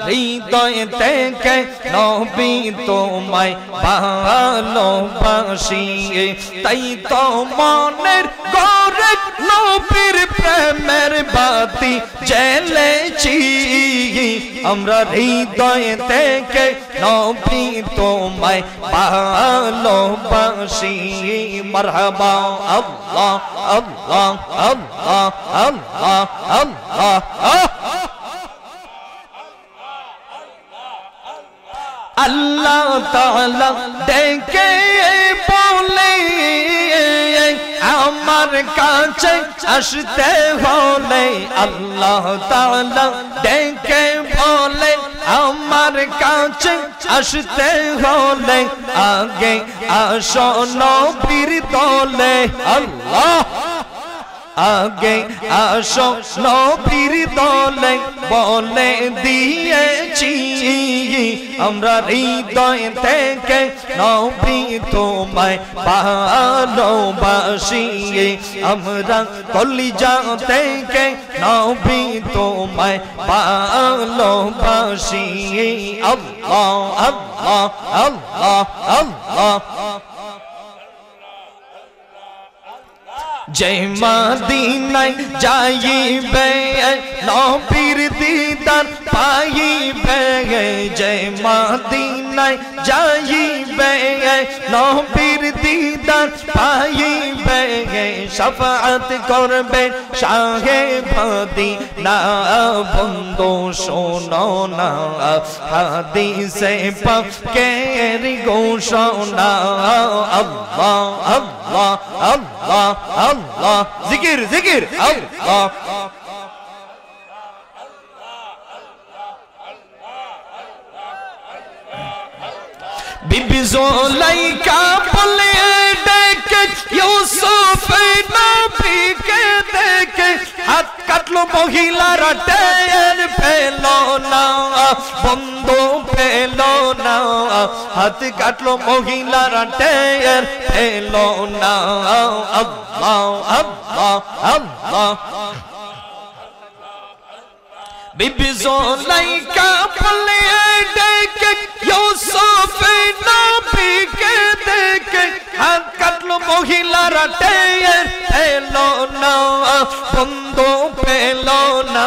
হৃদয় থেকে নবী তোমায় ভালোবাসি তাই তো মনের গড়ে নবীর প্রেমের বাতি জ্বেলেছি আমরা হৃদয় থেকে নবী তোমায় ভালোবাসি মারহাবা আল্লাহ আল্লাহ আল্লাহ আল্লাহ আল্লাহ আল্লাহ তাআলা ডেকে বলে আমার কাছে আসতে হলে আল্লাহ তাআলা ডেকে বলে আমার কাছে আসতে হলে আগে আসো নবীর দলে আল্লাহ আগে আসো নবীর দলে বলে দিয়েছি আমরা হৃদয় থেকে নবী তোমায় ভালোবাসি আমরা কলিজা থেকে নবী তোমায় ভালোবাসি আল্লাহ আল্লাহ আল্লাহ আল্লাহ যে মদিনায় যাইবে নবীর দিদার পাইবে যে মদিনায় যাইবে নবীর দিদার পাইবে শাফাআত করবে শাহে মদিনা বন্ধু শোনো না হাদিসে পাকের ঘোষণা আল্লাহ আল্লাহ আল্লাহ আল্লাহ জিকির জিকির আল্লাহ বিবি জুলাইখা বলে ডেকে ইউসুফ নবীকে দেখে হাত কাটলো মহিলারা টের পেল না বন্ধু পেল না হাত কাটলো মহিলারা টের পেল না আল্লাহ আল্লাহ আল্লাহ বিবি জুলাইখা বলে ডেকে ইউসুফ নবীকে দেখে হাত কাটলো মহিলারা টের পেল না বন্ধু পেল না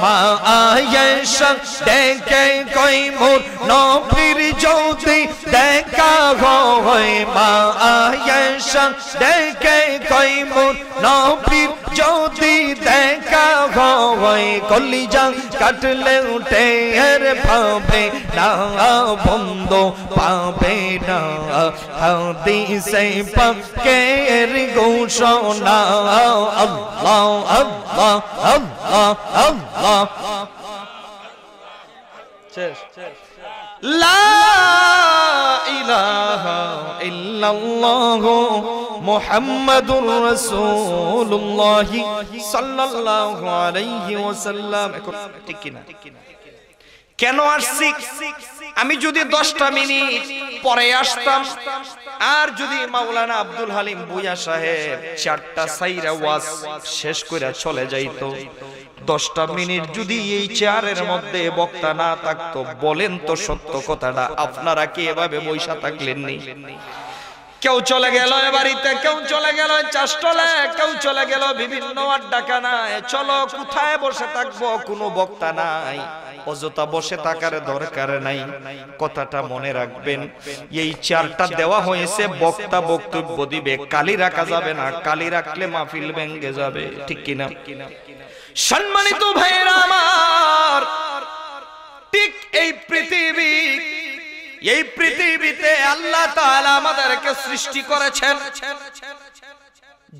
মা আয়েশা ডেকে কই মোর নবীর যদি দেখা হয় মা আয়েশা ডেকে কই মোর নবীর যদি দেখা হয় কলিজা কাটলে উঠে এর পাবে না বন্ধু পাবে না হাদিসে পাকের ঘোষণা আল্লাহ আল্লাহ আল্লাহ আল্লাহ লা ইলাহা ইল্লাল্লাহ মুহাম্মাদুর রাসূলুল্লাহ সাল্লাল্লাহু আলাইহি ওয়াসাল্লাম ঠিক কি না কেন আসছি আমি যদি 10টা মিনিট পরে আসতাম আর যদি মাওলানা আব্দুল হালিম ভূঁইয়া সাহেব 4টা সাইরা ওয়াজ শেষ করে চলে যাইতো 10টা মিনিট যদি এই চেয়ারের মধ্যে বক্তা না থাকতো বলেন তো সত্য কথাটা আপনারা কি এভাবে বইসা থাকলেননি কেউ চলে গেল এ বাড়িতে কেউ চলে গেল চাষটলে কেউ চলে গেল বিভিন্ন আড্ডাখানায় চলো কোথায় বসে থাকবো কোনো বক্তা নাই অযথা বসে থাকার দরকার নাই কথাটা মনে রাখবেন এই চেয়ারটা দেওয়া হয়েছে বক্তা বক্তব্য দিবে কালি রাখা যাবে না কালি রাখলে মাহফিল ভেঙে যাবে ঠিক কি না সম্মানিত ভাইরা আমার ঠিক এই পৃথিবীতে আল্লাহ তাআলা আমাদেরকে সৃষ্টি করেছেন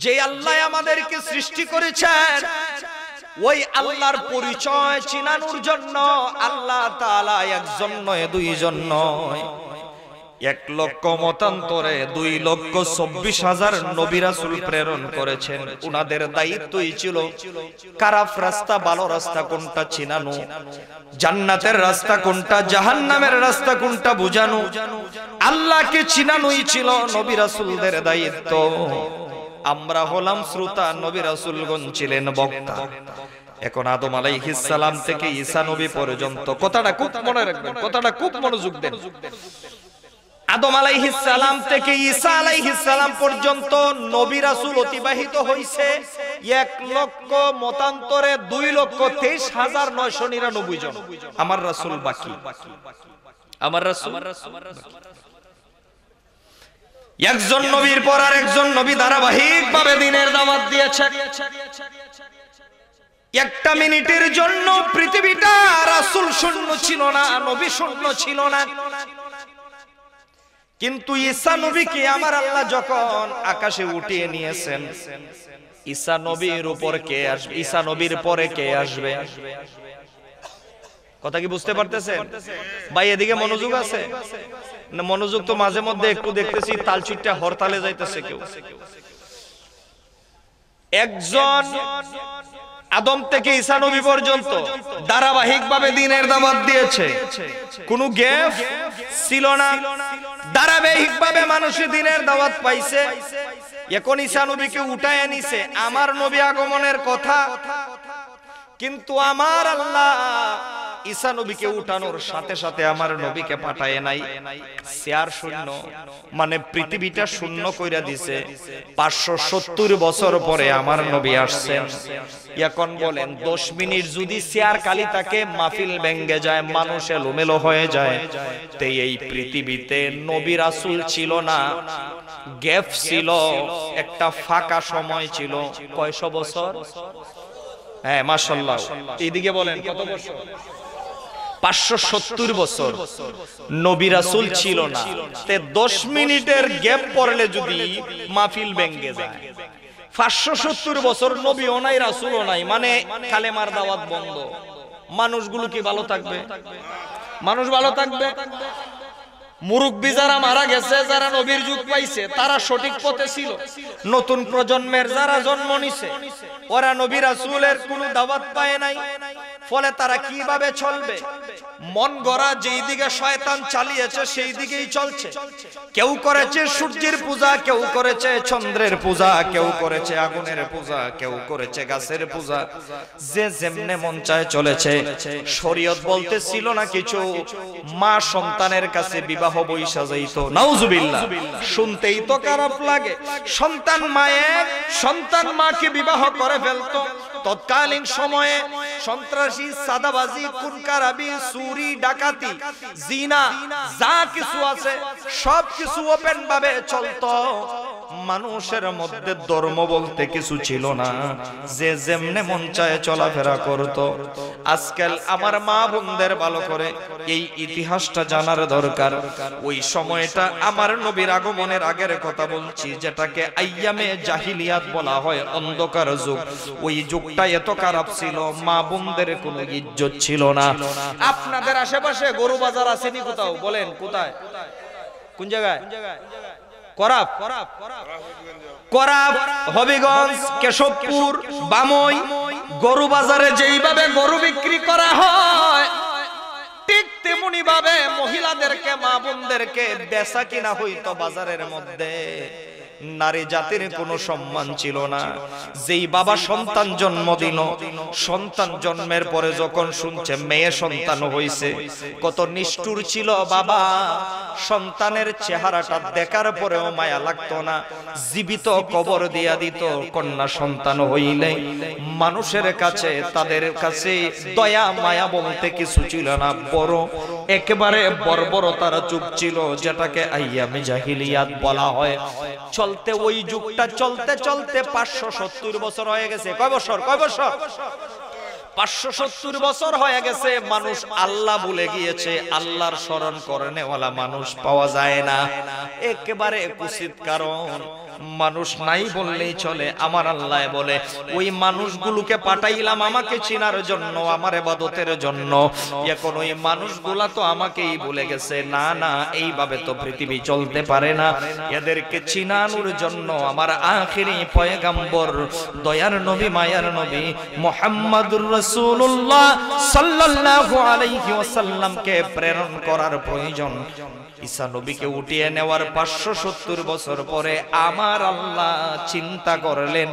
যে আল্লাহ আমাদেরকে সৃষ্টি করেছেন ওই আল্লাহর পরিচয় চিনানোর জন্য আল্লাহ তাআলা একজন নয় দুইজন নয় 1 লক্ষ মতান্তরে 2,24,000 নবী রাসূল প্রেরণ করেছেন উনাদের দায়িত্বই ছিল খারাপ রাস্তা ভালো রাস্তা কোনটা চিনানো জান্নাতের রাস্তা কোনটা জাহান্নামের রাস্তা কোনটা বুঝানো আল্লাহকে চিনানোই ছিল নবী রাসূলদের দায়িত্ব আমরা হলাম শ্রোতা নবী রাসূলগণ ছিলেন বক্তা এখন আদম আলাইহিস সালাম থেকে ঈসা নবী পর্যন্ত, কথাটা খুব মনে রাখবেন, কথাটা খুব মনোযোগ দেন। আদম আলাইহিস সালাম থেকে ঈসা আলাইহিস সালাম পর্যন্ত নবী রাসূল অতিবাহিত হইছে 1,00,000 মতান্তরে 2,23,999 জন। আমার রাসূল বাকি, আমার রাসূল একজন নবীর পর আরেকজন নবী ধারাবাহিকভাবে দ্বীনের দাওয়াত দিয়েছে। একটা মিনিটের জন্য পৃথিবীটা রাসূল শূন্য ছিল না, নবী শূন্য ছিল না। কিন্তু ঈসা নবীকে আমার আল্লাহ যখন আকাশে উঠিয়ে নিয়েছেন, ঈসা নবীর উপর কে আসবে, ঈসা নবীর পরে কে আসবে? কথা কি বুঝতে পারতেছেন ভাই? এদিকে মনোযোগ আছে না? মনোযোগ তো মাঝে মধ্যে একটু দেখতেছি তালচিটটা হরতালে যাইতেছে কেউ। একজন আদম থেকে ঈসা নবী পর্যন্ত ধারাবাহিকভাবে দ্বীনের দাওয়াত দিয়েছে, কোনো গ্যাপ ছিল না, ধারাবাহিকভাবে মানুষ দ্বীনের দাওয়াত পাইছে। এখন ঈসা নবীকে উঠায় নিছে, আমার নবী আগমনের কথা, কিন্তু আমার আল্লাহ ঈসা নবীকে উঠানোর সাথে সাথে আমার নবীকে পাঠায় নাই। চেয়ার শূন্য, মানে পৃথিবীটা শূন্য কইরা দিছে। 570 বছর পরে আমার নবী আসছেন। এখন বলেন 10 মিনিট যদি চেয়ার খালি থাকে, মাহফিল ভেঙে যায়, মানুষ এলোমেলো হয়ে যায়। তে এই পৃথিবীতে নবী রাসূল ছিল না, গ্যাপ ছিল, একটা ফাঁকা সময় ছিল। কয়শো বছর? হ্যাঁ মাশাআল্লাহ, এইদিকে বলেন কত বছর? 570 বছর নবী রাসূল ছিল না। তে 10 মিনিটের গ্যাপ পড়লে যদি মাহফিল ভেঙে যায়, 570 বছর নবীও নাই রাসূলও নাই, মানে কালেমার দাওয়াত বন্ধ। মানুষগুলো কি ভালো থাকবে? মানুষ ভালো থাকবে? মুরব্বি যারা মারা গেছে, যারা নবীর যুগ পাইছে, তারা সঠিক পথে ছিল। নতুন প্রজন্মের যারা জন্ম নিছে, ওরা নবী রাসূলের কোনো দাওয়াত পায় নাই। ফলে তারা কিভাবে চলবে? মন গড়া যেই দিকে শয়তান চালিয়েছে সেই দিকেই চলছে। কেউ করেছে সূর্যের পূজা, কেউ করেছে চন্দ্রের পূজা, কেউ করেছে আগুনের পূজা, কেউ করেছে গাছের পূজা। যে যেমনে মন চায় চলেছে। শরীয়ত বলতে ছিল না কিছু। মা সন্তানের কাছে বিবাহ বইসা যাইত, নাউজুবিল্লাহ। শুনতেই তো খারাপ লাগে। সন্তান মাকে বিবাহ করে ফেলতো। তৎকালীন সময়ে সন্ত্রাসী, সাদাবাজি, খুনখারাবি, চুরি, ডাকাতি, জিনা, যা কিছু আছে সব কিছু ওপেন ভাবে চলতো। মানুষের মধ্যে ধর্ম বলতে কিছু ছিল না, যে যেমনে মন চায় চলাফেরা করত। আজকাল আমার মা বোনদের ভালো করে এই ইতিহাসটা জানার দরকার। ওই সময়টা আমার নবীর আগমনের আগের কথা বলছি, যেটাকে আইয়ামে জাহিলিয়াত বলা হয়, অন্ধকার যুগ। ওই যুগটা এত খারাপ ছিল, মা বোনদের কোনো ইজ্জত ছিল না। আপনাদের আশেপাশে গরু বাজার আসেনি কোথাও? বলেন কোথায়, কোন জায়গায়? করাব, হবিগঞ্জ, কেশবপুর, বামই। গরু বাজারে যেইভাবে গরু বিক্রি করা হয়, ঠিক তেমনি ভাবে মহিলাদেরকে, মা বোনদেরকে বেচা কিনা হইতো বাজারের মধ্যে। নারী জাতির কোনো সম্মান ছিল না। যেই বাবা সন্তান জন্ম দিল, সন্তান জন্মের পরে যখন শুনছে মেয়ে সন্তান হইছে, কত নিষ্ঠুর ছিল বাবা। সন্তানের চেহারাটা দেখার পরেও মায়া লাগতো না, জীবিত কবর দিয়া দিত। কন্যা সন্তান হইলে মানুষের কাছে, তাদের কাছে দয়া মায়া বলতে কিছু ছিল না, বড় একেবারে বর্বরতার যুগ ছিল, যেটাকে আইয়ামে জাহিলিয়াত বলা হয়। চলতে ওই যুগটা চলতে চলতে 570 বছর হয়ে গেছে। কয় বছর? 570 বছর হয়ে গেছে। মানুষ আল্লাহ ভুলে গিয়েছে, আল্লাহর স্মরণ করে নেওয়ালা মানুষ পাওয়া যায় না। একেবারে কুচিত, কারণ মানুষ নাই বললেই চলে। আমার আল্লাহ বলে, ওই মানুষগুলোকে পাঠাইলাম আমাকে চিনার জন্য, আমার ইবাদতের জন্য। এখন ওই মানুষগুলা তো আমাকেই ভুলে গেছে। না না, এইভাবে তো পৃথিবী চলতে পারে না। এদেরকে চিনানোর জন্য আমার আখিরি পয়গম্বর, দয়ার নবী, মায়ার নবী মুহাম্মদুর রাসূলুল্লাহ সাল্লাল্লাহু আলাইহি ওয়াসাল্লামকে প্রেরণ করার প্রয়োজন। ঈসা নবীকে উঠিয়ে নেওয়ার 570 বছর পরে আমার আল্লাহ চিন্তা করলেন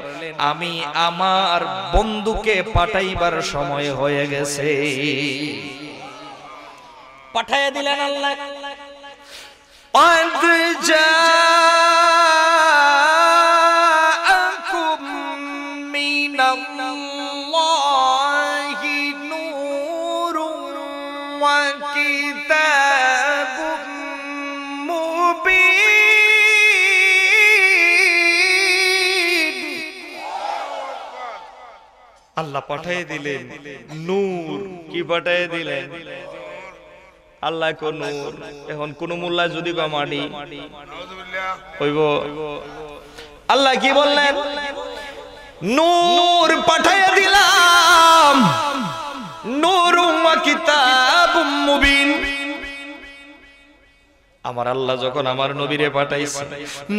আমি আমার বন্ধুকে পাঠাইবার সময় হয়ে গেছে, পাঠাইয়া দিলেন আল্লাহ। আল্লাহ পাঠিয়ে দিলেন নূর। কি পাঠিয়ে দিলেন? আল্লাহ কো নূর। এখন কোন মোল্লা যদি বা মাটি হইব, আল্লাহ কি বললেন? নূর পাঠিয়ে দিলাম, নূর ওয়া কিতাবুম মুবিন। আমার আল্লাহ যখন আমার নবীরে পাঠাইছে,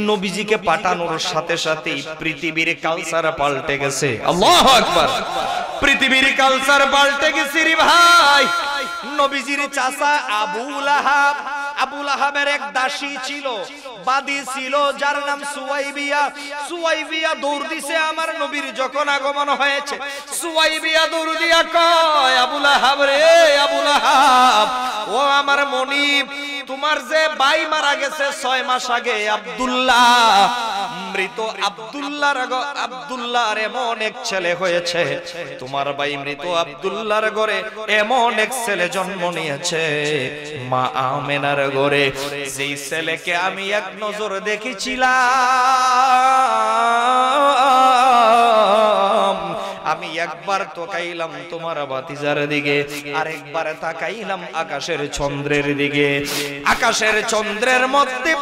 নবীজিকে পাঠানোর সাথে সাথে পৃথিবীর কালচার পাল্টে গেছে। আল্লাহু আকবার। পৃথিবীর কালচার পাল্টে গেছে রে ভাই। নবীজির চাচা আবু লাহাব, আবু লাহাবের এক দাসী ছিল, বাদী ছিল, যার নাম সুয়াইবিয়া। সুয়াইবিয়া দৌড় দিছে আমার নবীর যখন আগমন হয়েছে। সুয়াইবিয়া দৌড় দিয়া কয়, আবু লাহাব রে, আবু লাহাব, ও আমার মনিব, তোমার যে ভাই মারা গেছে 6 মাস আগে আব্দুল্লাহ, মৃত আব্দুল্লাহর এমন এক ছেলে হয়েছে। তোমার ভাই মৃত আব্দুল্লাহর ঘরে এমন এক ছেলে জন্ম নিয়েছে মা আমেনার ঘরে, যেই ছেলেকে আমি এক নজর দেখেছিলাম। আমি একবার তাকাইলাম তোমার ভাতিজার দিকে, আরেকবার তাকাইলাম আকাশের চন্দ্রের দিকে। আকাশের চন্দ্রের মধ্যে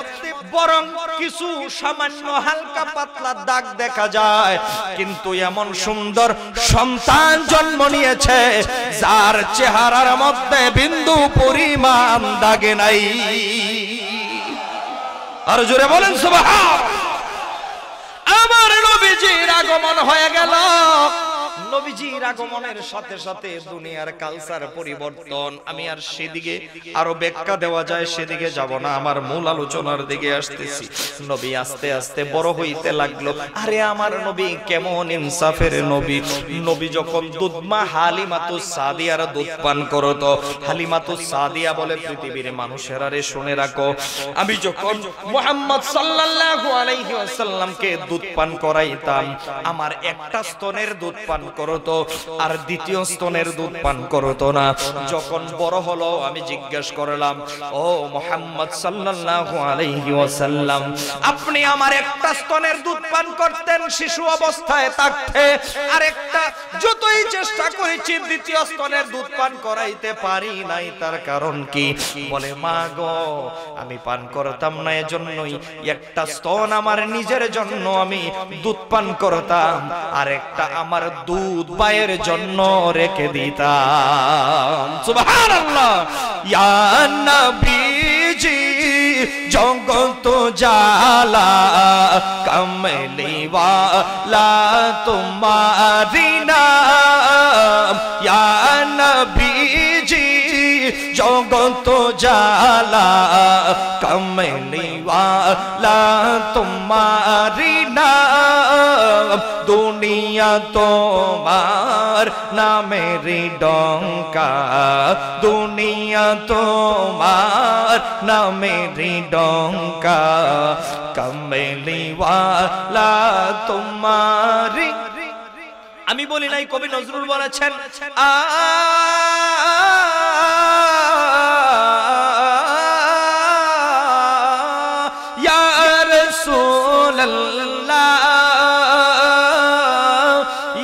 বরং কিছু সামান্য হালকা পাতলা দাগ দেখা যায়, কিন্তু এমন সুন্দর সন্তান জন্ম নিয়েছে যার চেহারার মধ্যে বিন্দু পরিমাণ দাগে নাই। আর জোরে বলেন সুবহান। আমার নবীজির আগমন হয়ে গেল। নবীজির আগমনের সাথে সাথে দুনিয়ার কালচার পরিবর্তন। আমি আর সেদিকে আরো ব্যাখ্যা দেওয়া যায় সেদিকে যাব না, আমার মূল আলোচনার দিকে আসতেছি। নবী আস্তে আস্তে বড় হইতে লাগলো। আরে আমার নবী কেমন ইনসাফের নবী। নবী যখন দুধমা হালিমাতুস সাদিয়ার দুধ পান করত, হালিমাতুস সাদিয়া বলে, পৃথিবীর মানুষেরা রে শুনে রাখো, আমি যখন মুহাম্মদ সাল্লাল্লাহু আলাইহি ওয়াসাল্লামকে দুধ পান করাইতাম, আমার একটা স্তনের দুধ পান করতো আর দ্বিতীয় স্তনের দুধ পান করতো না। যখন বড় হলো আমি জিজ্ঞেস করলাম, ও মুহাম্মদ সাল্লাল্লাহু আলাইহি ওয়াসাল্লাম, আপনি আমার একটা স্তনের দুধ পান করতেন শিশু অবস্থায় থাকতে, আর একটা যতই চেষ্টা করেছি দ্বিতীয় স্তনের দুধ পান করাইতে পারি নাই, তার কারণ কি? বলে, মা গো, আমি পান করতাম না, এজন্যই একটা স্তন আমার নিজের জন্য আমি দুধ পান করতাম, আর একটা আমার দুধ পায়ের জন্য রেখে দিতাম। সুবহানাল্লাহ। ইয়া নবীজি জগত জালা কমলি ওয়ালা তোমারি নাম। ইয়া নবীজি জগত জালা কমলি ওয়ালা তোমারি নাম। দুনিয়া তোমার নামের ডঙ্কা, দুনিয়া তোমার নামের ডঙ্কা, কমলি ওয়ালা তোমারি। আমি বলি নাই, কবি নজরুল বলেছেন, ইয়া রাসূলুল্লাহ,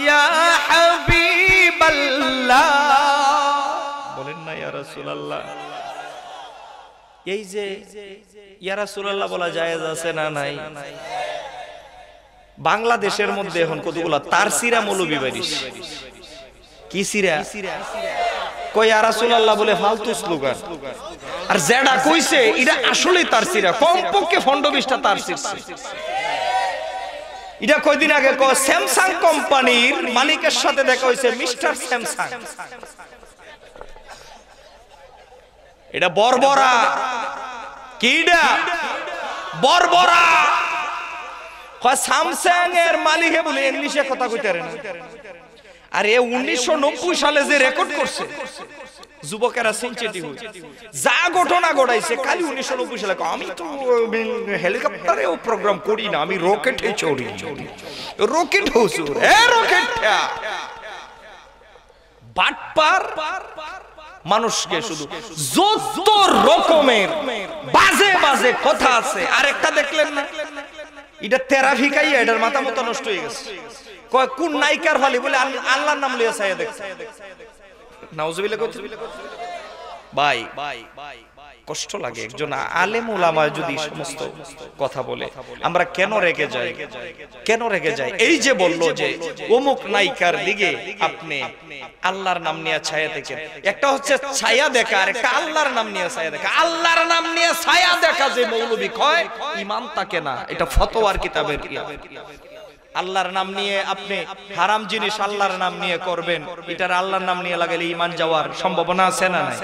ইয়া হাবিবাল্লাহ। বলেন না ইয়া রাসূলুল্লাহ। এই যে ইয়া রাসূলুল্লাহ বলা জায়েজ আছে না নাই? বাংলাদেশের মধ্যে এখন কতগুলা তারসিরা মৌলবী বাড়িস। কি সিরা? কই ইয়া রাসূলুল্লাহ বলে ফালতু স্লোগান। আর যেটা কইছে এটা আসলে তারসিরা, কমপক্ষে 15-20টা তারসিরছে। এটা কয়দিন আগে স্যামসাং কোম্পানির মালিকের সাথে দেখা হয়েছে, মিস্টার স্যামসাং। এটা বর্বরা কিডা বর্বরা কয় স্যামসাং এর মালিকে বলে ইংলিশে কথা কইতে পারে না। আর এ 1990 সালে যে রেকর্ড করছে যুবকেরা সেনসিটিভ যা ঘটনা ঘটাইছে খালি 1990 সালে। আমি তো হেলিকপ্টারে ও প্রোগ্রাম করি না, আমি রকেটে চড়ি। রকেট হুজুর এ রকেট বাটপার মানুষকে শুধু যত রকমের বাজে বাজে কথা আছে। আরেকটা দেখলেন না, এটা থেরাপি খাইয়া এটার মাথা মতো নষ্ট হয়ে গেছে। কয় কোন নায়িকার ফালি বলে আল্লাহর নাম লইয়া চাইয়া দেখছে। নাউজুবিল্লাহ করতে ভাই কষ্ট লাগে। একজন আলেম ওলামা যদি সমস্ত কথা বলে আমরা কেন রেগে যাই, কেন রেগে যাই? এই যে বললো যে অমুক নায়িকার দিকে আপনি আল্লাহর নাম নিয়ে ছায়া দেখেন, একটা হচ্ছে ছায়া দেখা আর একটা আল্লাহর নাম নিয়ে ছায়া দেখা। আল্লাহর নাম নিয়ে ছায়া দেখা যে মৌলবি কয় ঈমান থাকে না, এটা ফতোয়ার কিতাবের কি। আল্লাহর নাম নিয়ে আপনি হারাম জিনিস আল্লাহর নাম নিয়ে করবেন, এটার আল্লাহর নাম নিয়ে লাগালে ঈমান যাওয়ার সম্ভাবনা আছে না নাই?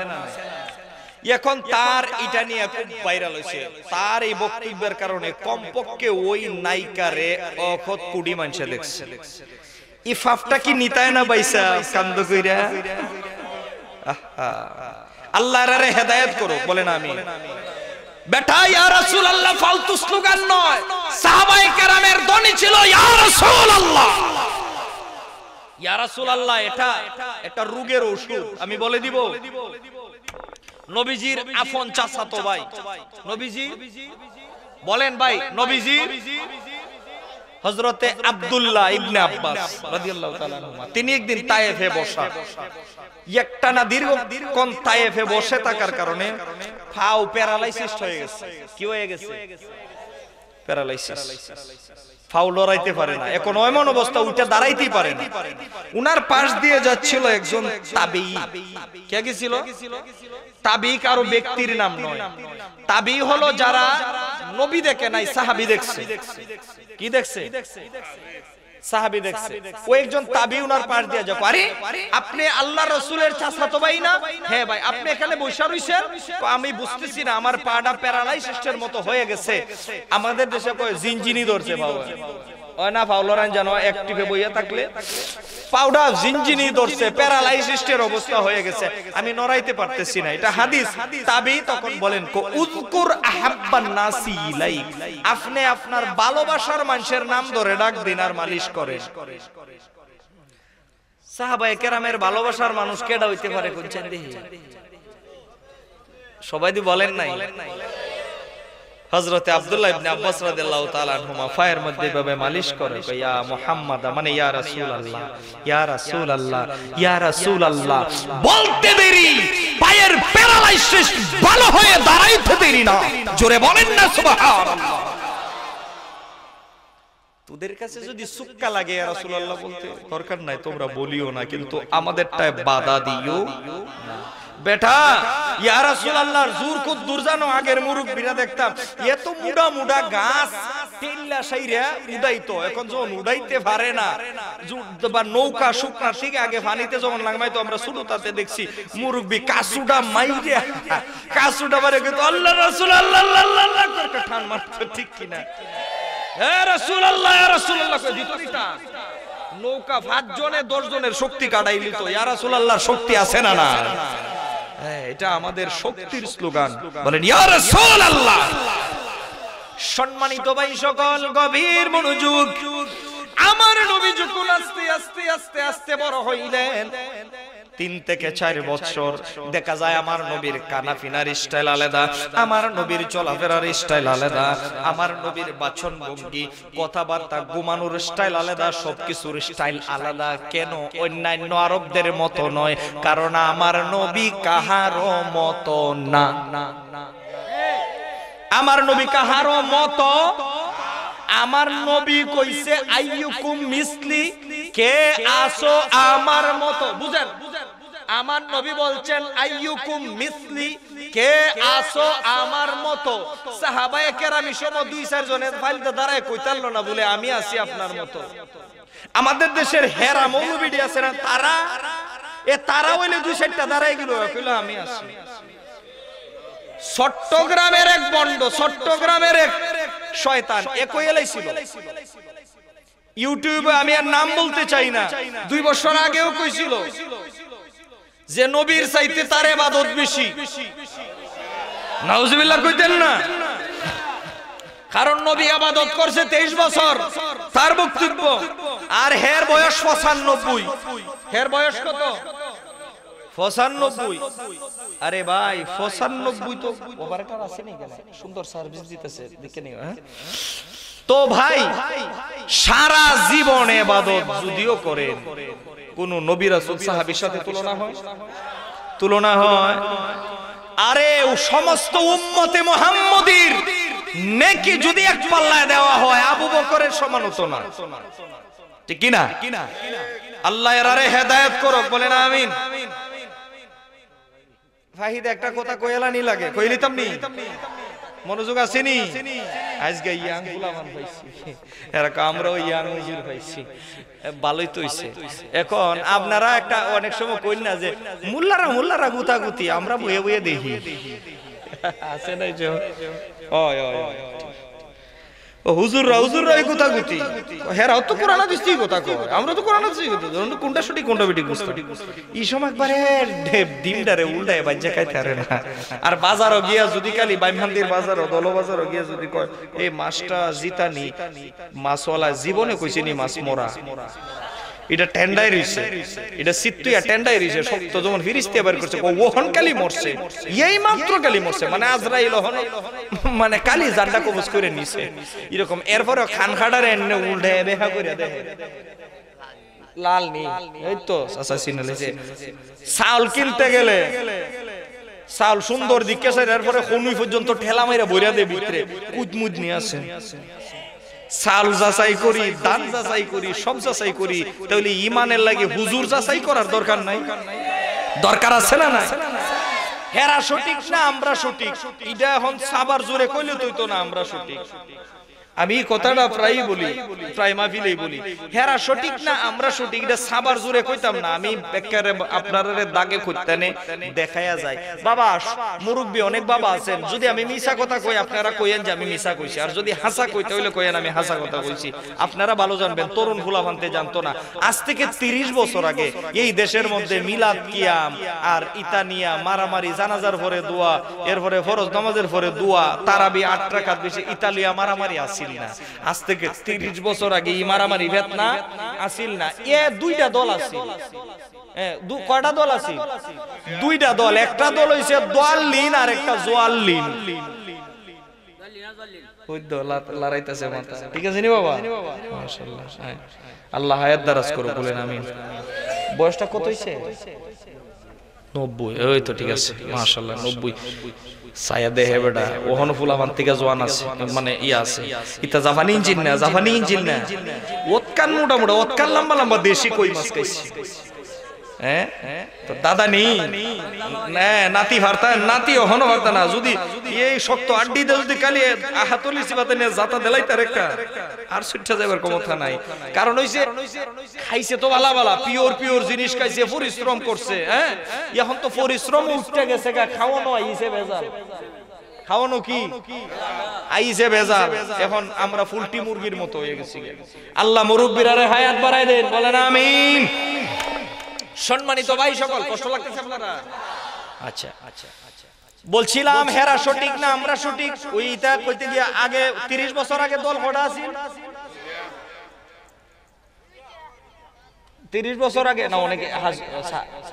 এখন তার এটা নিয়ে খুব ভাইরাল হয়েছে। তার এই বক্তব্যের কারণে কমপক্ষে ওই নায়িকারে অখত কুড়ি মানুষ দেখছে। ইফাফটা কি নিতায় না বাইসা কান্দ কইরা? আল্লাহর আরে হেদায়েত করো বলেন আমি। বেটা ইয়া রাসূলুল্লাহ ফালতু স্লোগান নয়, সাহাবায়ে কেরামের ধ্বনি ছিল ইয়া রাসূলুল্লাহ। ইয়া রাসূলুল্লাহ এটা একটা রোগের ওষুধ। আমি বলে দিব, নবীজির আপন চাচাতো ভাই নবীজি বলেন ভাই, নবীজি হযরতে আব্দুল্লাহ ইবনে আব্বাস রাদিয়াল্লাহু তাআলা আনহুমা, তিনি একদিন তায়েফে বসা, একটানা দীর্ঘক্ষণ তায়েফে বসে থাকার কারণে ফাও প্যারালাইসিস হয়ে গেছে। কি হয়ে গেছে? প্যারালাইসিস। ফাও লড়াইতে পারে না, এখন এমন অবস্থা উঠে দাঁড়াইতেই পারে না। উনার পাশ দিয়ে যাচ্ছিল একজন তাবেঈ। কে গেছিল? তাবেঈ কারো ব্যক্তির নাম নয়, তাবেঈ হলো যারা নবী দেখে নাই, সাহাবী দেখছে। কি দেখছে? সাহাবী দেখছে। ওই একজন তাবেঈ উনার পাশ দিয়ে যাক, আরে আপনি আল্লাহর রাসূলের চাচাতো ভাই না? হ্যাঁ ভাই। আপনি এখানে বসে রইছেন? আমি বুঝতেছি না, আমার পাটা প্যারালাইসিসের মতো হয়ে গেছে। আমাদের দেশে কয় জিনজিনি ধরছে বাবা, ওই না ফাউলরান জানো অ্যাক্টিভে বইয়া থাকলে পাউডা জিনজিনি ধরছে, প্যারালাইসিসের অবস্থা হয়ে গেছে, আমি নড়াইতে পারতেছি না। এটা হাদিস। তাবেঈ তখন বলেন উযকুর আহাব্বান নাসি ইলাইক, আপনি আপনার ভালোবাসার মানুষের নাম ধরে ডাক দিন আর মালিশ করেন। সাহাবায়ে কেরামের ভালোবাসার মানুষ কেডা হইতে পারে কোনছেন দেখি? সবাই দি বলেন নাই? হযরতে আব্দুল্লাহ ইবনে আব্বাস রাদিয়াল্লাহু তাআলা আনহুমা পায়ের মধ্যে এভাবে মালিশ করে, ইয়া মুহাম্মদ, মানে ইয়া রাসূলুল্লাহ, ইয়া রাসূলুল্লাহ, ইয়া রাসূলুল্লাহ বলতে দেরি পায়ের প্যারালাইসিস ভালো হয়ে দাঁড়াইতে দেরি না। জোরে বলেন না সুবহানাল্লাহ। তোদের কাছে যদি সুক্কা লাগে ইয়া রাসূলুল্লাহ বলতে দরকার নাই, তোমরা বলিও না, কিন্তু আমাদেরটায় বাধা দিও না। বেটা ইয়া রাসূলুল্লাহর জোর কত দূর জানো? আগের মুরব্বিরা দেখতাম এত মুডা মুডা গাছ টেল্লা সাইরা উড়াইতো, এখন যখন উড়াইতে পারে না, বা নৌকা শুকনার থেকে আগে পানিতে যখন লাগাইতো আমরা ছোটটাতে দেখছি মুরব্বি কাসুডা মাইরে কাসুডা মারে কিন্তু আল্লাহ রাসূল আল্লাহ আল্লাহ আল্লাহ করে টান মারতো, ঠিক কিনা? হে রাসূলুল্লাহ ইয়া রাসূলুল্লাহ কই দিত না, নৌকা 5 জনে 10 জনের শক্তি কাটাই নিত। ইয়া রাসূলুল্লাহর শক্তি আছে না না? এটা আমাদের শক্তির স্লোগান। বলেন ইয়া রাসূলুল্লাহ। সম্মানিত ভাই সকল, গভীর মনোযোগ। আমার নবী যখন আস্তে আস্তে আস্তে আস্তে বড় হইলেন, 3 থেকে 4 বছর, দেখা যায় আমার নবীর কানাফিনার স্টাইল আলাদা, আমার নবীর চলাফেরার স্টাইল আলাদা, আমার নবীর বাচন ভঙ্গি, কথাবার্তা, ঘুমানোর স্টাইল আলাদা, সবকিছুর স্টাইল আলাদা। কেন? অন্যান্য আরবদের মতো নয়, কারণ আমার নবী কাহারও মতো না। আমার নবী কাহারও মতো। আমার নবী কইছে আইয়ুকুম মিসলি, কে আসো আমার মতো। বুঝেন? আমার নবী বলছেন আইয়ুকুম মিসলি, কে আসো আমার মতো। সাহাবায়ে কেরাম সহ 2-4 জনের ফাইলতে দাঁড়ায় কইতাল না বলে আমি আছি আপনার মতো। আমাদের দেশের হেরা মৌলবী আছে না, তারা হইলে 2-4টা দাঁড়ায় গেল, কইলো আমি আছি। চট্টগ্রামের এক বন্ড, চট্টগ্রামের এক শয়তান একই এলাই ছিল। ইউটিউবে আমি আর নাম বলতে চাই না, 2 বছর আগেও কইছিল যে নবীর চাইতে তার ইবাদত বেশি। নাউজুবিল্লাহ কইতেন না, কারণ নবী ইবাদত করছে 23 বছর তার বক্তব্য, আর হের বয়স 95। হের বয়স কত? 95। আরে ভাই 95 তো ওভারটার আছে নি কেন? সুন্দর সার্ভিস দিতেছে দেখে নিও। হ্যাঁ তো ভাই সারা জীবন ইবাদত যদিও করেন, কোন নবী রাসূল সাহাবীর সাথে তুলনা হয়? তুলনা হয়? আরে ও সমস্ত উম্মতে মুহাম্মাদীর নেকি যদি এক পাল্লায় দেওয়া হয় আবু বকরের সমান হতো না, ঠিক কি না? আল্লাহ এরারে হেদায়েত করুক, বলেন আমিন। ফাহিদ একটা কথা কইলানি লাগে, কইলিতাম নি? মনোযোগ আসেনি? আজকে ইয়াং ফুলামান পাইছি, এরা আমরাও ইয়াং হুজুর পাইছি, ভালোই তো হইছে। এখন আপনারা একটা অনেক সময় কইন না যে মুল্লারা গুতাগুতি, আমরা বইয়ে বইয়ে দেখি, আছে না যে ও হুজুররা গুতাগুতি, হেরাও তো কোরআন হাদিস থেকে কথা কয়, আমরা তো কোরআন হাদিস থেকে কথা, কোনটা সঠিক কোনটা বেঠিক বুঝতে এই সময় একবারে ডিমডারে উল্টায় বাজ্জা খাইতে পারে না। আর বাজারও গিয়া যদি খালি বাইমহান্দির বাজারও দল বাজারও গিয়া যদি কয় এই মাছটা জিতানি, মাছওয়ালা জীবনে কইছে নি মাছ মরা, এটা টেন্ডাই রইছে, এটা সিত্তুয়া টেন্ডাই রইছে, শক্ত যখন ফিরিস্তে বের করছে ওহন কালি মরছে, এই মাত্র কালি মরছে, মানে আজরাইল হন মানে কালি জান্ডা কবজ করে নিছে এরকম। এরপরে খান খাটারে এনে উল্টে বেহা করে দেখে লাল নি, এই তো চাচা সিনালেছে। চাউল কিনতে গেলে চাউল সুন্দর দিকে এরপরে খনুই পর্যন্ত ঠেলা মাইরা বইরা দে ভিতরে কুদমুদ নিয়ে আসে। চাল যাচাই করি, দান যাচাই করি, সব যাচাই করি, তাহলে ইমানের লাগে হুজুর যাচাই করার দরকার নাই? দরকার আছে না না? হেরা সঠিক না আমরা সঠিক, এটা এখন সাবার জোরে কইলে তো না আমরা সঠিক। আমি কথাটা প্রায় বলি, প্রায় মাহফিলেই বলি, হেরা সঠিক না আমরা সঠিক, এটা সাবার জোরে কইতাম না, আমি বেকারে আপনাদের দাগে খুঁজতানে দেখায়া যায়। বাবা মুরব্বী অনেক বাবা আছেন, যদি আমি মিছা কথা কই আপনারা কইেন যে আমি মিছা কইছি, আর যদি হাসা কইতে হইলে কইেন আমি হাসা কথা কইছি। আপনারা ভালো জানবেন, তরুণ ফুলাফান্তে জানতো না, আজ থেকে 30 বছর আগে এই দেশের মধ্যে মিলাদ কিয়াম আর ইতানিয়া মারামারি, জানাজার পরে দোয়া, এরপরে ফরজ নামাজের পরে দোয়া, তারাবি 8 রাকাত বেশি, ইতালিয়া মারামারি আসিল না। আজ থেকে 30 বছর আগে এই মারামারি ফিতনা আসিল না। এ 2টা দল আছে, কয়টা দল আছে? 2টা দল, একটা দল হইছে দোয়াল্লিন আর একটা জোয়াল্লিন। ওই দল লড়াইতেছে মাথা, ঠিক আছে নি বাবা? মাশাআল্লাহ, আল্লাহ হায়াত দারাজ করুক, বলেন আমিন। বয়সটা কত হইছে? 90। ওই তো ঠিক আছে, মাশাআল্লাহ 90। সায়া দেহে বেটা ওহন ফুলামান থেকে জোয়ান আছে, মানে ইয়া আছে, ইতা জাপানি ইঞ্জিন না, জাপানি ইঞ্জিন না, ওতকান মোটা ওতকান লম্বা লম্বা দেশি কই মাছ খাইছি। হ্যাঁ তো দাদা নেই না, নাতি ভারতা, নাতি ওহন ভারতা না, যদি এই শক্ত আড্ডি দে যদি কালি আহাতলি সিবাতে নিয়ে জাতা দেলাই তার একটা আর সুট্টা যাবার ক্ষমতা নাই। কারণ হইছে খাইছে তো বালা বালা পিওর জিনিস খাইছে, পরিশ্রম করছে। হ্যাঁ এখন তো পরিশ্রম উঠতে গেছে, খাওয়ানো আইছে ভেজাল, খাওয়ানো কি আইছে ভেজাল। এখন আমরা ফুলটি মুরগির মতো হয়ে গেছি। আল্লাহ মুরব্বিরারে হায়াত বাড়ায় দেন, বলেন আমিন। সম্মানিত ভাই সকল, কষ্ট লাগতেছে আপনারা? আচ্ছা বলছিলাম হেরা সঠিক না আমরা সঠিক, ওইটা কইতে গিয়ে আগে 30 বছর আগে দল কটা আছিল? 30 বছর আগে না, অনেকে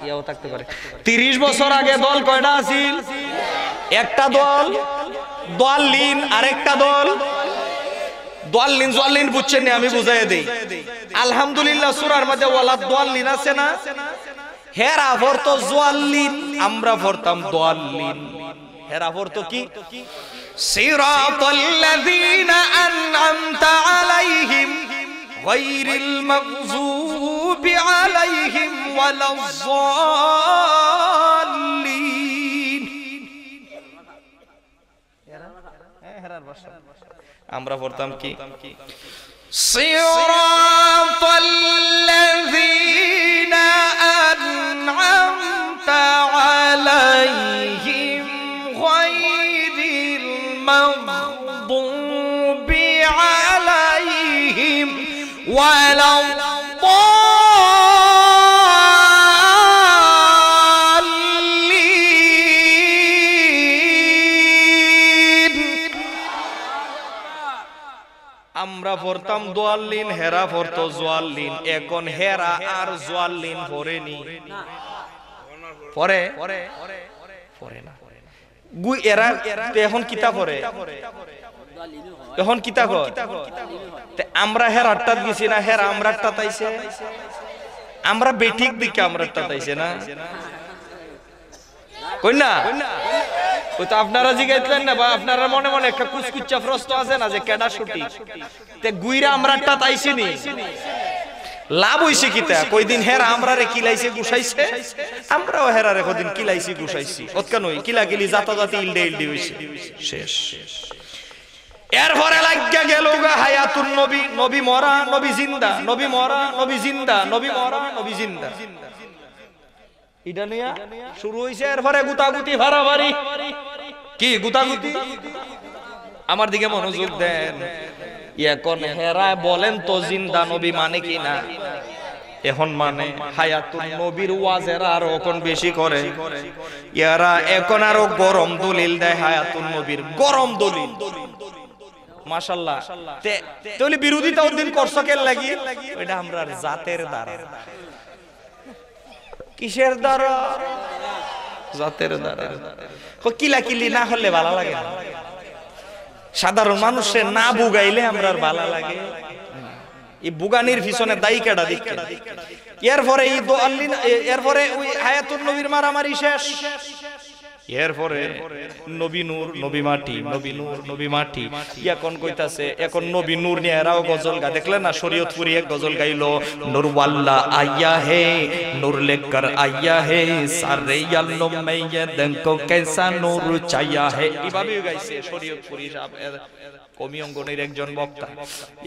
ইয়াও থাকতে পারে। 30 বছর আগে দল কয়টা আছিল? একটা দল দোয়াল্লিন, আরেকটা দল দোয়াল্লিন। জোয়াল্লিন বুঝছেন না, আমি বুঝাই দেই। আলহামদুলিল্লাহ সূরার মধ্যে ওয়ালা দোয়াল্লিন আছে না? হেরা পড়তো জোয়াল্লিন, আমরা পড়তাম দোয়াল্লিন। হেরা পড়তো কি? সিরাতাল্লাযীনা আন'আমতা আলাইহিম গায়রিল মাগযুবি আলাইহিম ওয়ালায-যাল্লিন। হেরার ভাষা আমরা পড়তাম কি? সিরাতাল্লাযীনা আন'আমতা আলাইহিম গায়রিল মাগদুবি আলাইহিম ওয়ালা আমরা পড়তাম দোয়াল্লিন, হেরা পড়তো জোয়াল্লিন। এখন হেরা আর জোয়াল্লিন পড়েনি, পড়ে পড়ে না। এরা এখন কিতা পড়ে, এখন কিতা কর। আমরা হেরারটা গেছি না, হেরা আমরা তাইছে, আমরা বেঠিক দিকে আমরা তাইছে না, কই না? ওই তো আপনারা জিগাইতেন না, বা আপনারা মনে মনে একটা কুচকুচ্চা প্রশ্ন আছে না যে কেডা ছুটি, তে গুইরা আমরা তাইছি নি, লাভ হইছে কিতা? কয়দিন হেরা আমরারে কিলাইছে গুছাইছে, আমরাও হেরারে কদিন কিলাইছি গুছাইছি, ওতকা নই কিলা কিলি জাতাজাতি ইলডে ইলডি হইছে, শেষ। এরপরে লাগিয়া গেল গা হায়াতুন নবী, নবী মরা নবী জিন্দা, নবী মরা নবী জিন্দা, নবী মরা নবী জিন্দা, এটা নিয়া শুরু হইছে। এরপরে গুতাগুতি ভাড়াভাড়ি, কি গুতাগুতি? আমার দিকে মনোযোগ দেন। এখন হেরা বলেন তো জিন্দা নবী মানে কি না? এখন মানে হায়াতুন নবীর ওয়াজেরা আরো এখন বেশি করে, ইয়ারা এখন আরো গরম দলিল দেয় হায়াতুন নবীর, গরম দলিল। মাশাআল্লাহ। তাহলে বিরোধিতা ওদিন করছো কেন লাগি? এটা আমরা জাতের দ্বারা। কিসের দ্বারা? জাতের দ্বারা। কিলা কিলি না হলে ভালো লাগে না, সাধারণ মানুষের না বুগাইলে আমরা ভালো লাগে। এই বুগানির পিছনে দায়ী কেডা দিকে? এরপরে এই দোয়াল্লিন, এরপরে ওই হায়াতুন নবীর মারামারি শেষ। এরপরে নবী নূর নবী মাটি, নবী নূর নবী মাটি। এখন কইতাছে এখন নবী নূর নিয়ে এরাও গজল গা। দেখলেন না শরীয়তপুরি এক গজল গাইলো, নূর ওয়াল্লা আয়া হে নূর লেকর আয়া হে সারে আলম মেয়ে দেখো কেসা নূর চাইয়া হে। এভাবেই গাইছে শরীয়তপুরি সাহেব, কমি অঙ্গনের একজন বক্তা।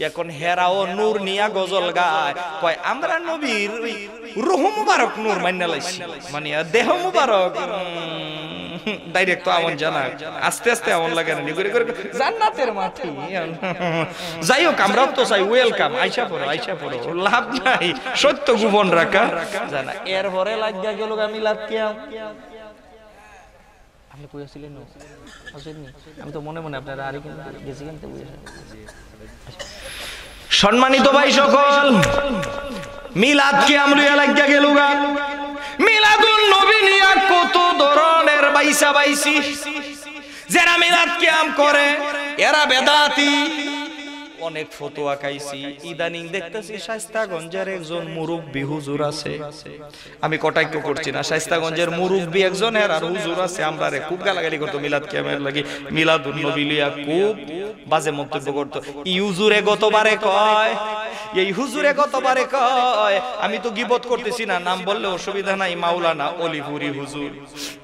এখন হেরাও নূর নিয়া গজল গায়, কয় আমরা নবীর রূহ মুবারক নূর মাইনা লাইছি, মানে দেহ মুবারক ডাইরেক্ট তো আমন জানা, আস্তে আস্তে আমন লাগে না, করে করে জান্নাতের মাটি। যাই হোক, আমরাও তো চাই ওয়েলকাম, আইসা পড়ো আইসা পড়ো, লাভ নাই, সত্য গোপন রাখা জানা। এরপরে লাগিয়া গেল মিলাদ কিয়াম। আপনি কই আছিলেন? আমি তো মনে মনে আপনারা আরে গেছি কেন? সম্মানিত ভাই সকল, মিলাদ কিয়াম লইয়া লাগিয়া গেল গা। মিলাদুন নবী নিয়া কত ধরনের বাইসা বাইসি, যারা মিলাদ কিয়াম করে এরা বেদাতি, অনেক ফতোয়া খাইছি। ইদানিং দেখতেছি শায়েস্তাগঞ্জের একজন মুরব্বি হুজুর আছে, আমি কটাক্ষ করছি না, শায়েস্তাগঞ্জের মুরব্বি একজন এর আর হুজুর আছে, আমরারে খুব গালাগালি করতো মিলাদ কিয়ামের লাগি, মিলাদুন নবী লিয়া খুব বাজে মন্তব্য করতো। এই হুজুরে গতবারে কয়, এই হুজুরে গতবারে কয়, আমি তো গীবত করতেছি না, নাম বললে অসুবিধা নাই, মাওলানা অলিপুরি হুজুর।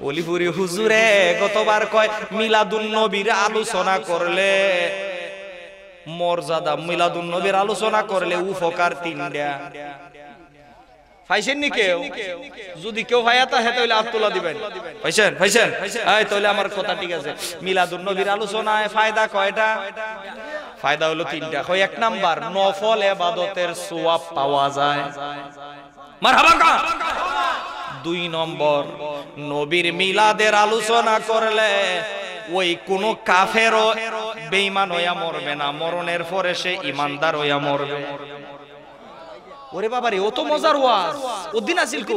অলিপুরি হুজুরে গতবার কয় মিলাদুন নবীর আলোচনা করলে মর্যাদা, মিলাদুন নবীর আলোচনা করলে উপকার তিনটা। পাইছেন নি কেউ? যদি কেউ ভাইয়াতা হে তাহলে আব্দুল্লাহ দিবেন। পাইছেন পাইছেন? এই তাহলে আমার কথা ঠিক আছে। মিলাদুন নবীর আলোচনায় ফায়দা কয়টা? ফায়দা হলো তিনটা। কয় এক নাম্বার, নফল ইবাদতের সওয়াব পাওয়া যায়। মারহাবা কা। দুই নম্বর, নবীর মিলাদের আলোচনা করলে ওই কোন কাফেরও বেঈমান হইয়া মরবে না, মরণের পরে সে ইমানদার হইয়া মরবে। ওরে বাবা রে, ও তো মজার ওয়াজ, ওদিন আসিল কো।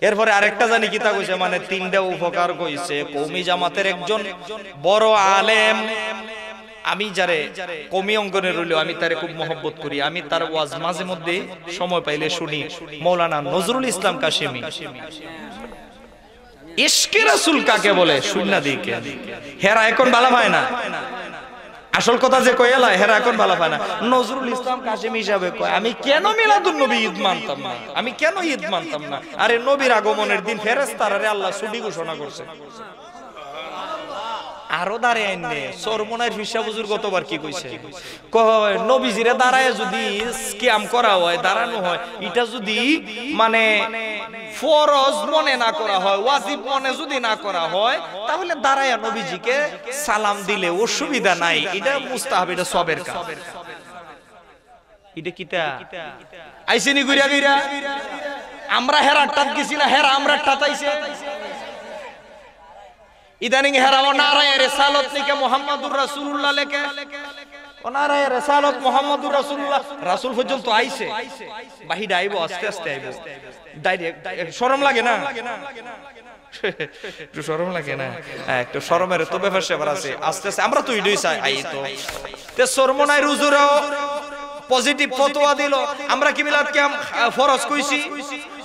এরপরে আরেকটা জানি কিতা কইছে, মানে তিনটা উপকার কইছে। কওমি জামাতের একজন বড় আলেম, আমি যারে কওমি অঙ্গনে রইল আমি তারে খুব মহব্বত করি, আমি তার ওয়াজ মাঝে মধ্যে সময় পাইলে শুনি। মাওলানা নজরুল ইসলাম কাশেমি, ইশকে রাসূল কাকে বলে শুননা দিকে, হেরা এখন বালা হয় না। আসল কথা যে কইলা হেরা এখন বালা পায় না। নজরুল ইসলাম কাশেমি হিসাবে কয়, আমি কেন মিলাদুন নবী ঈদ মানতাম না, আমি কেন ঈদ মানতাম না? আরে নবীর আগমনের দিন ফেরেশতারা আল্লাহ ছুটি ঘোষণা করছে। আরো দাঁড়ায় আইনে সরমনার ফিসা বুজুর কতবার কি কইছে কয় নবীজিরে দাঁড়ায় যদি স্ক্যাম করা হয় দাঁড়ানো হয় এটা যদি মানে ফরজ মনে না করা হয় ওয়াজিব মনে যদি না করা হয় তাহলে দাঁড়ায় নবীজিকে সালাম দিলে অসুবিধা নাই এটা মুস্তাহাব এটা সবের কাজ এটা কিটা আইছেনি গুইরা গুইরা আমরা হেরাটাত গেছি না হেরা আমরা টাতাইছে ইদানিং হেরাও নারায়ে রিসালাত লিখে মুহাম্মদুর রাসূলুল্লাহ লেখে ও নারায়ে রিসালাত মুহাম্মদুর রাসূলুল্লাহ রাসূল পর্যন্ত আইছে বাহিরে আইবো আস্তে আস্তে আইবো ডাইরেক্ট শরম লাগে না একটু শরম লাগে না একটু শরমের তো ব্যাপার সেবার আছে আস্তে আস্তে আমরা তো ইডই চাই আই তো তে শরমনাই রুজুরও পজিটিভ ফতোয়া দিল আমরা কি মিলাদ কিয়াম ফরজ কইছি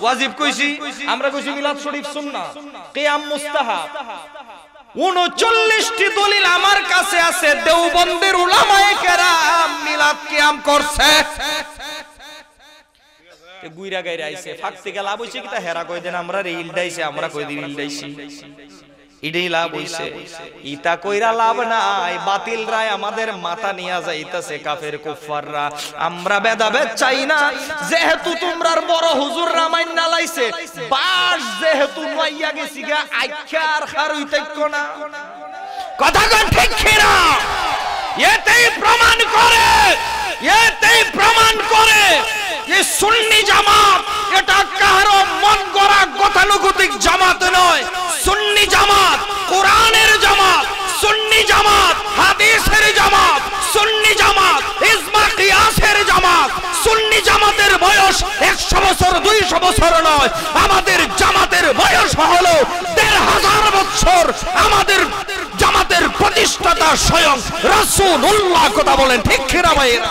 ওয়াজিব কইছি আমরা কইছি মিলাদ শরীফ সুন্নাহ কিয়াম মুস্তাহাব 39টি দলিল আমার কাছে আছে দেওবন্দের উলামায়ে কেরাম মিলাদ কিয়াম করছে তে গুইরা গাইরা আইছে ফাকতে গেল লাভ হইছে কিতা হেরা কই দেন আমরা রিল দাইছে আমরা কই দিন রিল দাইছি ইডেই লাভ হইছে ইতা কইরা লাভ নাই বাতিল রায় আমাদের মাথা নিয়া যাইতাছে কাফের কুফাররা আমরা ভেদাভেদ চাই না যেহেতু তোমরার বড় হুজুর রামাইন না লাইছে বাস যেহেতু নইয়া গেছি গা আইখার খার হইতাইক না কথা কোন ঠিক কিনা এতেই প্রমাণ করে এই সুন্নি জামাত এটা কারো মন গড়া গতানুগতিক জামাত নয় সুন্নি জামাত কোরআনের জামাত সুন্নি জামাত হাদিসের জামাত সুন্নি জামাত ইজমা কিয়াসের জামাত সুন্নি জামাতের বয়স 100 বছর 200 বছর নয় আমাদের জামাতের বয়স হলো 1500 বছর আমাদের জামাতের প্রতিষ্ঠাতা স্বয়ং রাসূলুল্লাহ কথা বলেন ঠিক কিনা ভাইরা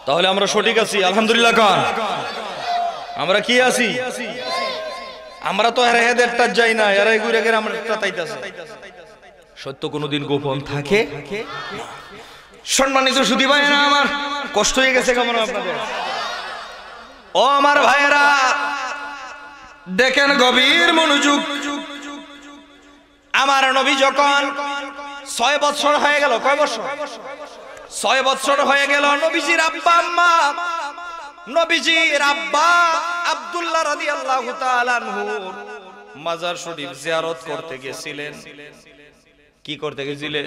তাহলে আমরা সঠিক আছি আলহামদুলিল্লাহ কান আমরা কি আছি আমরা তো এরাদেরটা যাই না এরাই ঘুরে ঘুরে আমরা তাইতাছে সত্য কোনোদিন গোপন থাকে না সম্মানিত সুধী ভাই আমার কষ্ট হয়ে গেছে কেমন আপনাদের ও আমার ভাইরা দেখেন গভীর মনোযোগ আমার নবী যখন 6 বছর হয়ে গেল কয় বছর 6 বছর হয়ে গেল নবীজির আব্বা আম্মা নবীজির আব্বা আব্দুল্লাহ রাদিয়াল্লাহু তাআলা আনহু মাজার শরীফ জিয়ারত করতে গেছিলেন কি করতে গেছিলেন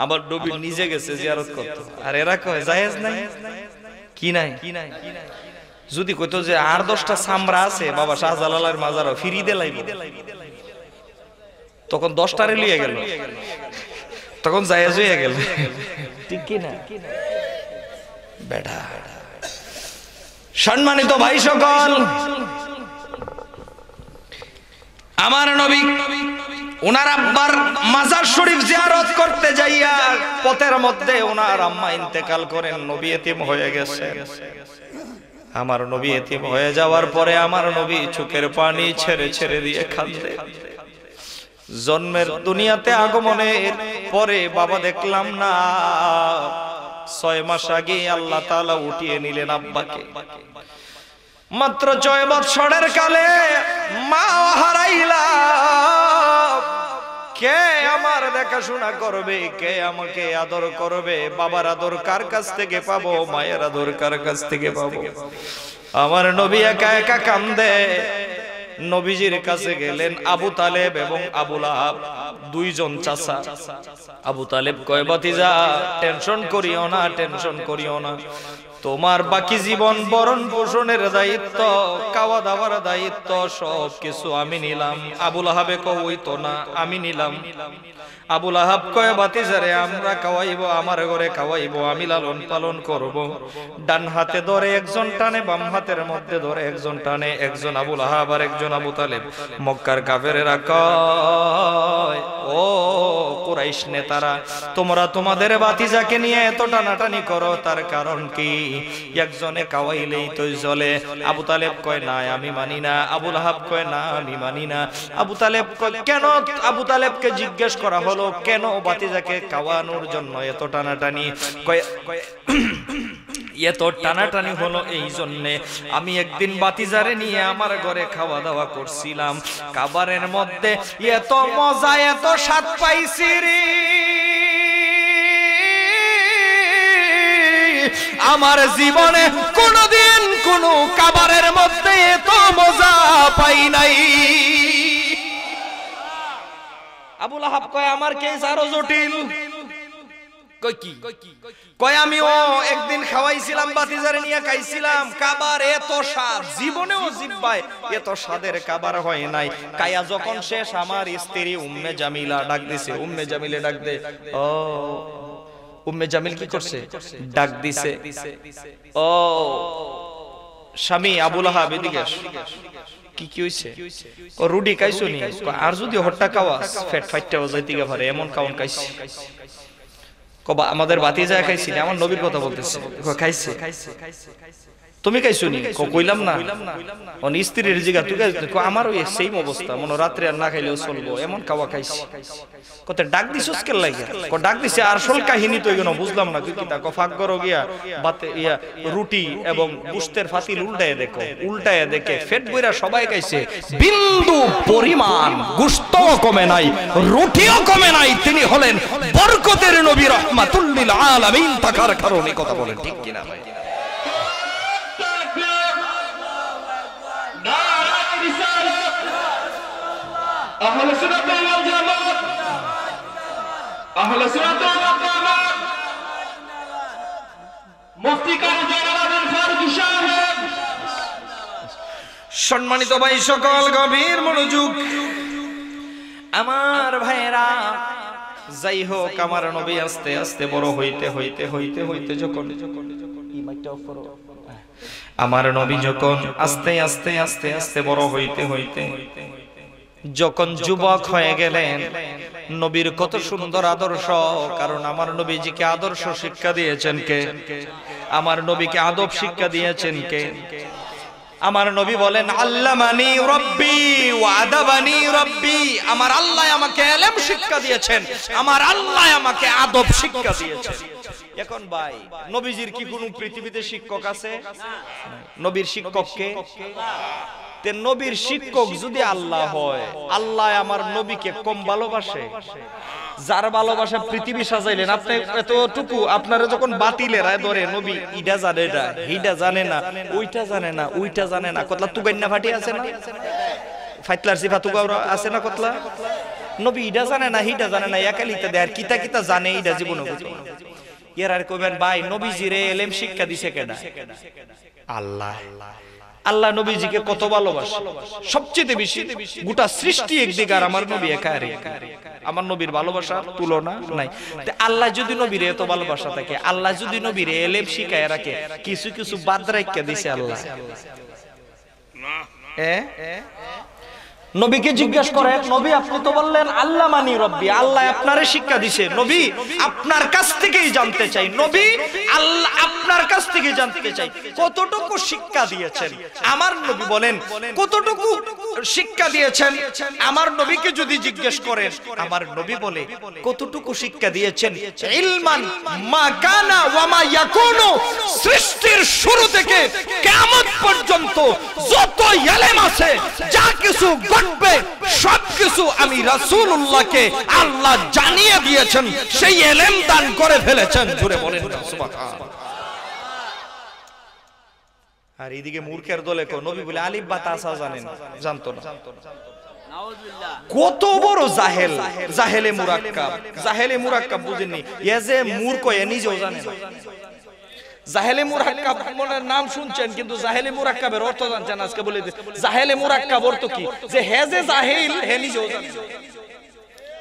আবার নবী নিজে গেছে জিয়ারত করতে আর এরা কয় জায়েজ নাই কি নাই যদি কইতো যে আর 10টা সামরা আছে বাবা শাহজালালের মাজারও ফ্রি দে লাইব তখন 10টারে লিয়ে গেল তখন জায়েজ হয়ে গেল ঠিক কি না বেটা সম্মানিত ভাই সকল আমার নবী ওনার আব্বার মাজার শরীফ জিয়ারত করতে যাইয়া পথের মধ্যে ওনার আম্মা ইন্তেকাল করেন নবী এতিম হয়ে গেছে আমার নবী এতিম হয়ে যাওয়ার পরে আমার নবী চোখের পানি ছেড়ে ছেড়ে দিয়ে কাঁদে জন্মের দুনিয়াতে আগমনের পরে বাবা দেখলাম না 6 মাস আগে আল্লাহ তাআলা উঠিয়ে নিলেন আব্বাকে মাত্র 6 বছরের কালে মা হারাইলাম কে আমার দেখাশোনা করবে কে আমাকে আদর করবে বাবার আদর কার কাছ থেকে পাবো মায়ের আদর কার কাছ থেকে পাবো আমার নবী একা একা কান্দে নবীজির কাছে গেলেন আবু তালেব এবং আবু লাহাব দুইজন চাচা আবু তালেব কয় ভাতিজা টেনশন করিও না তোমার বাকি জীবন ভরণ পোষণের দায়িত্ব খাওয়া দাওয়ার দায়িত্ব সব কিছু আমি নিলাম আবু লাহাবে কই তো না আমি নিলাম আবু লাহাব কয় ভাতিজারে আমরা খাওয়াইবো আমার ঘরে খাওয়াইবো আমি লালন পালন করব ডান হাতে ধরে একজন টানে বাম হাতের মধ্যে ধরে একজন টানে একজন আবু লাহাব আর একজন আবু তালেব মক্কার কাফেরেরা কয় ও কুরাইশ নেতারা, তোমরা তোমাদের ভাতিজাকে নিয়ে এত টানাটানি করো, তার কারণ কি? একজনে কাওয়াইলেই তো জ্বলে। আবু তালেব কয় না আমি মানি না, আবু লাহাব কয় না আমি মানি না। আবু তালেব কয় কেন? আবু তালেবকে জিজ্ঞেস করা হলো কেন ভাতিজাকে খাওয়ানোর জন্য এত টানাটানি? কয় এত টানাটানি হলো এই জন্যে, আমি একদিন ভাতিজারে নিয়ে আমার ঘরে খাওয়া দাওয়া করছিলাম, খাবারের মধ্যে এত মজা এত স্বাদ পাইছি রে, আমার জীবনে কোনদিন কোন খাবারের মধ্যে এত মজা পাই নাই। আবু লাহাব কয় আমার কেস আরো জটিল। কই কি? কয় আমিও একদিন খাওয়াইছিলাম, ভাতিজারে নিয়ে খাইছিলাম, খাবার এত স্বাদ জীবনেও জিহ্বায় এত স্বাদের খাবার হয় নাই। কায়া যখন শেষ, আমার স্ত্রী উম্মে জামিলা ডাক দিছে। উম্মে জামিলে ডাক দে, ও উম্মে জামিল কি করছে? ডাক দিছে, ও স্বামী আবু লাহাব এদিকে আস। কি কি হইছে? ও রুটি খাইছো নি? আর যদি হট্টা খাওয়াস ফেট ফাইটটাও যাইতে পারে, এমন খাওন খাইছি। কবা আমাদের ভাতিজা খাইছি, আমার নবীর কথা বলতেছে। খাইছে। তুমি খাইছো নি? কইলাম না। ওর স্ত্রীর জিগা তুই খাইছো? আমার ওই সেম অবস্থা, মনে রাত্রে আর না খাইলেও চলবো, এমন খাওয়া খাইছি। কত ডাক দিছস কে লাগে? ডাক দিছে আর আসল কাহিনী তো এগুলো বুঝলাম না। তুই কি তা ফাঁক করো গিয়া বাতে ইয়া রুটি এবং গোশতের ফাতিল উল্টায় দেখো, উল্টায় দেখে পেট বইরা সবাই খাইছে, বিন্দু পরিমাণ গোশতও কমে নাই, রুটিও কমে নাই। তিনি হলেন বরকতের নবী, রাহমাতুল লিল আলামিন থাকার কারণে। কথা বলেন ঠিক কিনা ভাই? আহলে সুন্নাত ওয়াল জামাত, আহলে সুন্নাত ওয়াল জামাত, মুফতি কারি জালালউদ্দিন ফারুকী সাহেব। সম্মানিত ভাই সকল, গভীর মনোযোগ আমার ভাইরা। যাই হোক, আমার নবী আস্তে আস্তে বড় হইতে হইতে হইতে হইতে যখন আমার নবী যখন আস্তে আস্তে আস্তে আস্তে বড় হইতে হইতে যখন যুবক হয়ে গেলেন, নবীর কত সুন্দর আদর্শ। কারণ আমার নবীজিকে আদর্শ শিক্ষা দিয়েছেন কে? আমার নবীকে আদব শিক্ষা দিয়েছেন কে? আমার নবী বলেন আল্লামানি রাব্বি ওয়া আদাবানি রাব্বি। আমার আল্লাহ আমাকে ইলম শিক্ষা দিয়েছেন, আমার আল্লাহ আমাকে আদব শিক্ষা দিয়েছেন। এখন ভাই, নবীজির কি কোনো পৃথিবীতে শিক্ষক আছে? নবীর শিক্ষক কে? তে নবীর শিক্ষক যদি আল্লাহ হয়, আল্লাহ আমার নবীকে কম ভালোবাসে? যার ভালোবাসা পৃথিবী সাজাইলেন আপনি, এতটুকু আপনারা যখন বাতিলেরা ধরে নবী ইডা জানে না, হিডা জানে না, ওইটা জানে না, ওইটা জানে না, কতলা তুগাইন্না ফাটি আছে না, ফাইতলার সিফা তুগাওরা আছে না কতলা। নবী ইডা জানে না, হিডা জানে না, একালিতে দেয় আর কিতা কিতা জানে, ইডা জীবনে বুঝে। এর আর কইবেন ভাই নবীজিরে ইলম শিক্ষা দিছে কেডা? আল্লাহ। আল্লাহ নবীজিকে কত ভালোবাসে, সবচেয়ে বেশি গোটা সৃষ্টি একদিকে, আর আমার নবী একা। আমার নবীর ভালোবাসার তুলনা নাই। আল্লাহ যদি নবীরে এত ভালোবাসা থাকে, আল্লাহ যদি নবীরে ইলম শিখায় রাখে, কিছু কিছু বাদ রাইখা দিছে আল্লাহ। নবীকে জিজ্ঞেস করেন, নবী আপনি তো বললেন আল্লাহ মানি রব্বি, আল্লাহ আপনারে শিক্ষা দিছে, নবী আপনার কাছ থেকেই জানতে চাই, নবী আল্লাহ আপনার কাছ থেকে জানতে চাই কতটুকু শিক্ষা দিয়েছেন। আমার নবী বলেন কতটুকু শিক্ষা দিয়েছেন। আমার নবীকে যদি জিজ্ঞেস করেন, আমার নবী বলে কতটুকু শিক্ষা দিয়েছেন? ইলমান মা কানা ওয়া মা ইয়াকুনু, সৃষ্টির শুরু থেকে কিয়ামত পর্যন্ত যত ইলম আছে, যা কিছু সবকিছু আমি রাসূলুল্লাহকে আল্লাহ জানিয়ে দিয়েছেন, সেই ইলম দান করে ফেলেছেন। জোরে বলেন সুবহানাল্লাহ। আর এদিকে মূর্খের দলে কো নবী বলে আলিফ বা তা সা জানেন, জানতো না। কত বড় জাহেল, জাহেলে মুরাক্কাব। জাহেলে মুরাক্কাব বুঝেননি? এ যে মূর্খ, এ নিজেও জানে না। জাহেলে মুরাক্কাব মনে নাম শুনছেন, কিন্তু জাহেলে মুরাক্কাবের অর্থ জানছেন? আজকে বলে দিই জাহেলে মুরাক্কাব অর্থ কি, যে হে যে জাহিল হে নিজেও জানে।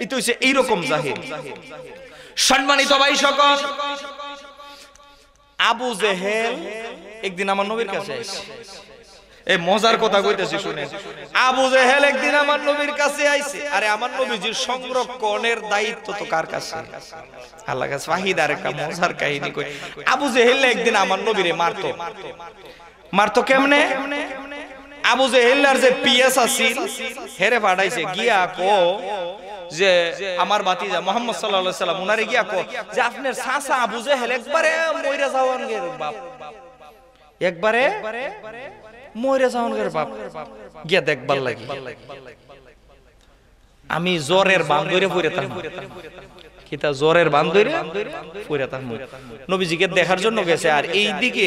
এটা হচ্ছে এইরকম জাহিল। সম্মানিত ভাই সকল, আবু জেহেল একদিন আমার নবীর কাছে আসে। এই মজার কথা কইতেছি শুনেন। আবু জেহেল একদিন আমার নবীর কাছে আইছে। আরে আমার নবীজির সংরক্ষণের দায়িত্ব তো কার কাছে? আল্লাহর কাছে। ফাহিদার একটা মজার কাহিনী কই। আবু জেহেল একদিন আমার নবীরে মারতো কেমনে? আবু জেহেলের যে পিএস আছিল হেরে পাঠাইছে গিয়া কো যে আমার ভাতিজা মুহাম্মদ সাল্লাল্লাহু আলাইহি সাল্লাম উনারে গিয়া কো যে আপনার চাচা আবু জেহেল একবারে মইরা যাওয়ান গের বাপ, একবারে মইরা যাওয়ান গের বাপ, গিয়া দেখবার লাগি। আমি জ্বরের বান ধরে পড়ে থাকবো, কিতা জ্বরের বান ধরে পড়ে থাকবো। নবীজিকে দেখার জন্য গেছে, আর এইদিকে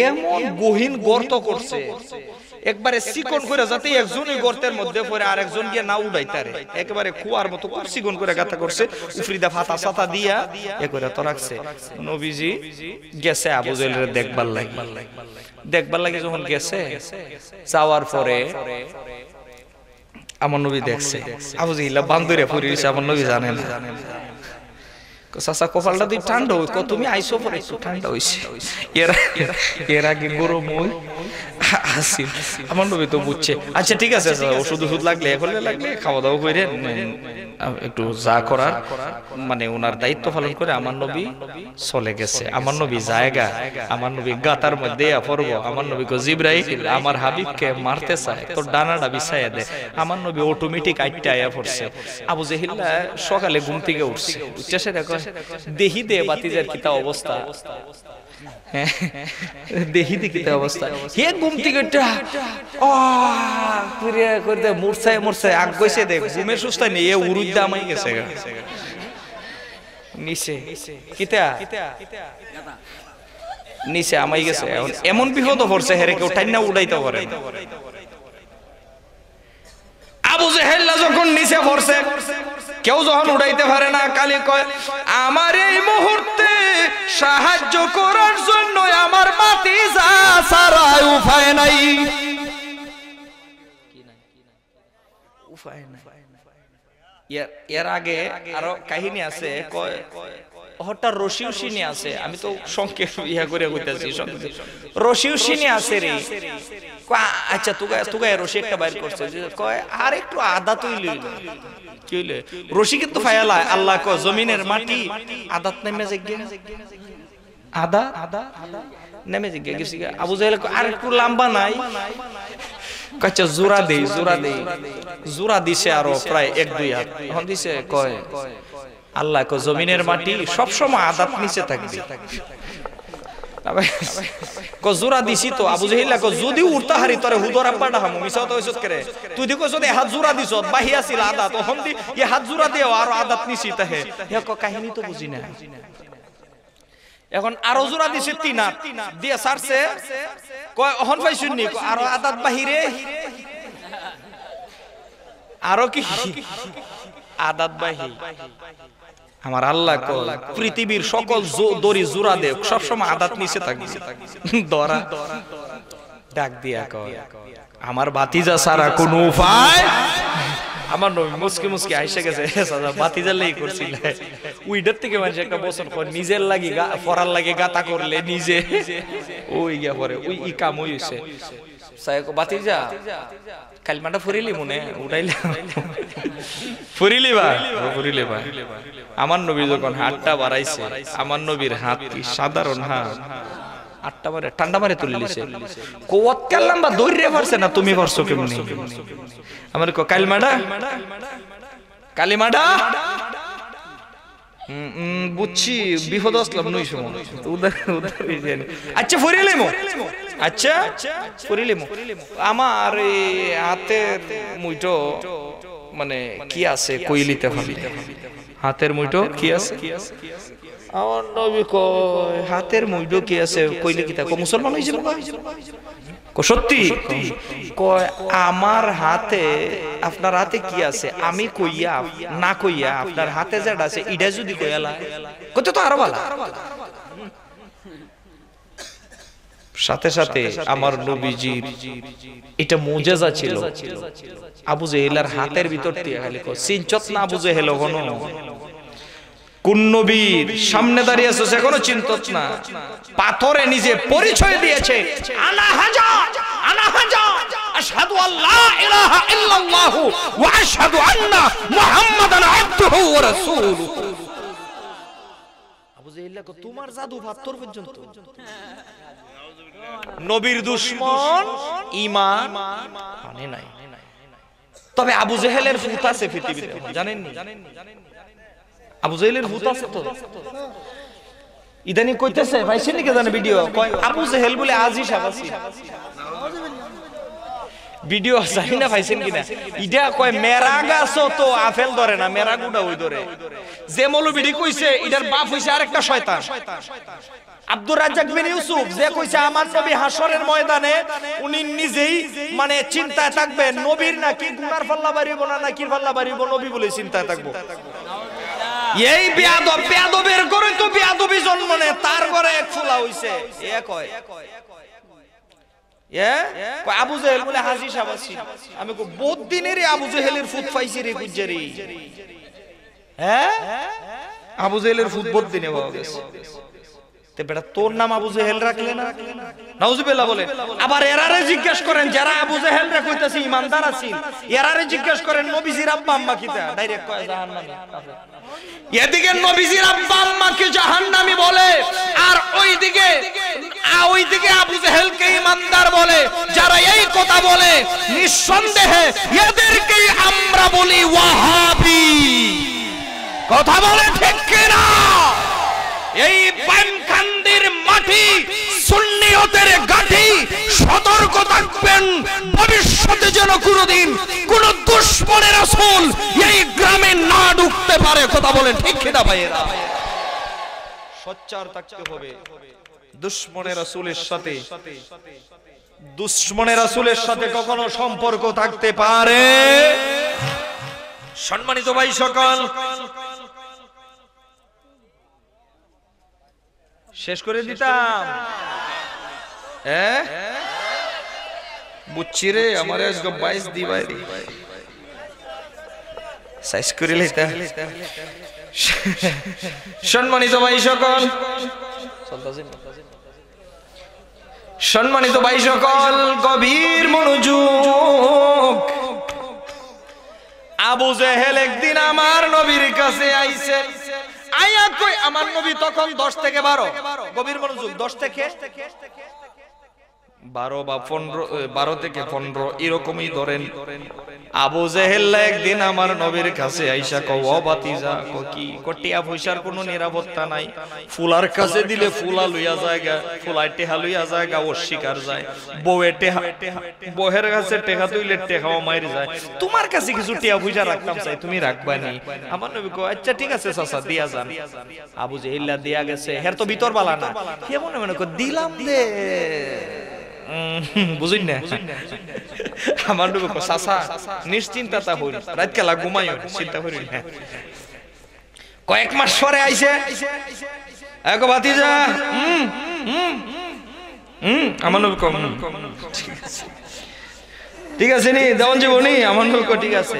এমন গহীন গর্ত করছে একবারে চিকন করে, যাতে একজনই গর্তের মধ্যে পড়ে আর একজন গিয়ে না উড়াইতারে, একেবারে কুয়ার মতো খুব চিকন করে গাঁথা করছে, উফরিদা ফাতা সাতা দিয়া এ করে তো রাখছে। নবীজি গেছে আবু জেহেলের দেখবার লাগে, যখন গেছে যাওয়ার পরে আমার নবী দেখছে আবু জেহেল বান্দরে পড়ে রইছে। আমার নবী জানে না, চাচা কপালটা তুই ঠান্ডা হই, তুমি আইসো পরে একটু ঠান্ডা হইছে, এর আগে গরম হই আসিল। আমার নবী তো বুঝছে, আচ্ছা ঠিক আছে ওষুধ লাগলে খাওয়া দাওয়া করে একটু যা করার মানে ওনার দায়িত্ব পালন করে আমার নবী চলে গেছে। আমার নবী জায়গা, আমার নবী গাতার মধ্যে পড়ব। আমার নবী কো জিবরাইল আমার হাবিবকে মারতে চায়, তো ডানাটা বিছাইয়া দে। আমার নবী অটোমেটিক আইটা আয়া পড়ছে। আবু জেহেল সকালে ঘুম থেকে উঠছে, উঠছে দেখো দেহি দে বাতিজার কিতা অবস্থা, দেহি দি কিতা অবস্থা। হে ঘুম থেকে মরছে আগ গইছে, দেখ ঘুমের সুস্থা নেই, এ উরুদ্দা আমাই গেছে নিচে, কিতা নিচে আমাই গেছে। এমন বিপদ পড়ছে হেরে কেউ টাইনা উড়াইতে পারে। আবু জেহেল যখন নিচে পড়ছে, কেউ যখন উড়াইতে পারে না, কালি কয় আমার এই মুহূর্তে সাহায্য করার জন্য আমার ভাতিজা ছাড়া উপায় নাই, উপায় নাই। এর আগে আরো কাহিনী আছে, কয় হঠাৎ রশিউসিনী আছে, আমি তো সংক্ষেপ ইয়া করে কইতাছি, রশিউসিনী আছে রে। আচ্ছা তুগা রশি একটা বাইর করছে, কয় আর একটু আদা তুই লইল, কি হইলে রশি কিন্তু ফায়ালা। আল্লাহ কয় জমিনের মাটি আদাত নেমে যাগে, আদা নেমে যাগে গেছি। আবু জেহেল আর একটু লম্বা নাই, আচ্ছা জোড়া দিছে আরো প্রায় 1-2 হাত এখন দিছে। কয় আল্লাহ কয় জমিনের মাটি সবসময় আদাত নিচে থাকবে। জোড়া দিছি তো। আবু জেহেল যদি উঠতা হারি তোরে হুদর আব্বাটা হামু মিছাও তো হইছত করে, তুই দেখো যদি হাত জোড়া দিছ বাহি আছিল আদাত, তখন দি এ হাত জোড়া দিও আর আদাত নিছি তাহে। হে কাহিনী তো বুঝি না। এখন আরো জোড়া দিছে 3 হাত দিয়ে ছাড়ছে, কয় অহন পাইছুন নি আরো আদাত বাহিরে, আরো কি আদাত বাহি। আমার আল্লাহ কয় পৃথিবীর সকল দড়ি জোড়া দে, সবসময় আদাত নিচে থাকবে। দরা ডাক দিয়া কয় আমার ভাতিজা ছাড়া কোনো উপায়। আমার নবী মুসকি আইসা গেছে, ভাতিজার লাগি করছিল উইডার থেকে মানুষ একটা বছর পর নিজের লাগি পড়ার লাগে গাতা করলে নিজে ওই গিয়া পরে ওই ই কাম হইছে। ভাতিজা কালমাটা ফুরিলি মনে উঠাইলে ফুরিলি বা আমার নবী যখন হাতটা বাড়াইছে, আমার নবীর হাত কি সাধারণ হাত, আটটা মারে ঠান্ডা মারে তুলে লিছে। কোয়াত কাল্লাম বা দৌড়ে পারছে না, তুমি পারছো কেমনি? আমার কালিমাডা বুঝছি বিপদ আসলাম নই সময় আচ্ছা ফুরিলেমো, আচ্ছা ফুরিলেমো। আমার এই হাতের মুইটো মানে কি আছে কইলিতে ভাবি, হাতের মুইটো কি আছে? আমার নবী কয় হাতের মুইটো কি আছে কইলে কি তা মুসলমান হইছে? সত্যি কয় আমার হাতে, আপনার হাতে কি আছে আমি কইয়া না কইয়া আপনার হাতে যেটা আছে এটা যদি কইয়ালা কত তো আরো ভালো। সাথে সাথে আমার নবীজির এটা মুজিজা ছিল। আবু জেহেলের হাতের ভিতর দিয়ে খালি কয় চিনচত না আবু জেহেল হনো কোন নবীর সামনে দাঁড়িয়ে আছে সে কোনো চিন্তত না, পাথরে নিজে পরিচয় দিয়েছে আনা হাজা আশহাদু আল্লা ইলাহা ইল্লাল্লাহু ওয়া আশহাদু আন্না মুহাম্মাদান আবদুহু ওয়া রাসূলুহু। আবু জেহেল কো তোমার জাদু পাথর পর্যন্ত। নবীর দুশমন ঈমান মানে নাই। তবে আবু জেহেলের ভূত আছে পৃথিবীতে, জানেন নি? আবু জেহেলের ভূত আছে তো। ইদানি কইতেছে ভাইছেন নাকি জানে ভিডিও কয় আবু জেহেল বলে আজিজ আবাসি ভিডিও জানি না ভাইছেন কিনা। ইডা কয় মেরা গাছ তো আপেল ধরে না, মেরা গুড়া ওই ধরে। যে মৌলবি কইছে ইডার বাপ হইছে আরেকটা শয়তান আব্দুর রাজ্জাক বিন ইউসুফ, যে কইছে আমার নবী হাসরের ময়দানে উনি নিজেই মানে চিন্তায় থাকবেন নবীর নাকি গুনার পাল্লা বাড়িব না নাকি পাল্লা বাড়িব, নবী বলে চিন্তায় থাকবো। এই বেয়াদব, বেয়াদবের করে তো বেয়াদবি জন্ম নেয়, তার ঘরে এক ফুলা হইছে। এ কয় আবু জেহেল বলে হাজি সাবাসি। আমি কই বহুত দিনের আবু জেহেলের ফুট পাইছি রে গুজ্জারি। হ্যাঁ আবু জেহেলের ফুট বহুত দিনে পাওয়া গেছে। তে বেটা তোর নাম আবু জেহেল রাখলে না? নাউজুবিল্লাহ বলে। আবার এরারে জিজ্ঞেস করেন যারা আবু জেহেল রে কইতাছে ইমানদার আছেন, এরারে জিজ্ঞেস করেন নবীজির আব্বা আম্মা কিতা, ডাইরেক্ট কয় জাহান্নামী। এদিকে নবীজির আব্বা আম্মাকে জাহান্নামী বলে, আর ওইদিকে আবু জেহেলকে ইমানদার বলে। যারা এই কথা বলে নিঃসন্দেহে এদেরকেই আমরা বলি ওয়াহাবি। কথা বলে ঠিক কিনা? এই পানকান্দির মাটি সুন্নিয়তের গাঠি, সতর্ক থাকবেন ভবিষ্যতে যেন কোনদিন কোন দুশমনের রাসূল এই গ্রামে না ঢুকতে পারে। কথা বলেন ঠিক কিনা ভাইয়েরা? সোচ্চার থাকতে হবে। দুশমনের রাসূলের সাথে কখনো সম্পর্ক থাকতে পারে। সম্মানিত ভাই সকল, শেষ করে দিতাম। বুঝছি রে আমার আজকে 22 দিবাই সাইজ করে লইতা। সম্মানিত ভাই সকল, সম্মানিত ভাই সকল, গভীর মনোযোগ। আবু জেহেল একদিন আমার নবীর কাছে আইছে। আয়া কই আমার নবী তখন 10 থেকে 12, গভীর মনোযোগ, 10 থেকে 12 বা 12 থেকে 15 এরকমই ধরেন। আবু জেহেল একদিন আমার নবীর কাছে আইসা কও ও বাতিজা কো কি কটিয়া পয়সার কোনো নিরাপত্তা নাই, ফুলার কাছে দিলে ফুলা লইয়া জায়গা, ফুলাই টেহা লইয়া জায়গা ও শিকার যায়, বউয়ে টেহা বহের কাছে টেহা তুইলে টেহাও মাইর যায়, তোমার কাছে কিছু টিয়া পয়সা রাখতাম চাই, তুমি রাখবা নি? আমার নবী কো আচ্ছা ঠিক আছে চাচা দিয়া যান। আবু জেহেল দিয়া গেছে, হের তো ভিতর বালা না, হে মনে মনে কো দিলাম দে, বুঝুন না? আমার নবী কো চাচা নিশ্চিন্তা হইল, রাত কেলা ঘুমাইও, চিন্তা করিল না। কয়েক মাস পরে আইছে, এক ভাতিজা আমার নবী কো ঠিক আছে নি দেওয়ান জীবনী? আমার নবী কো ঠিক আছে।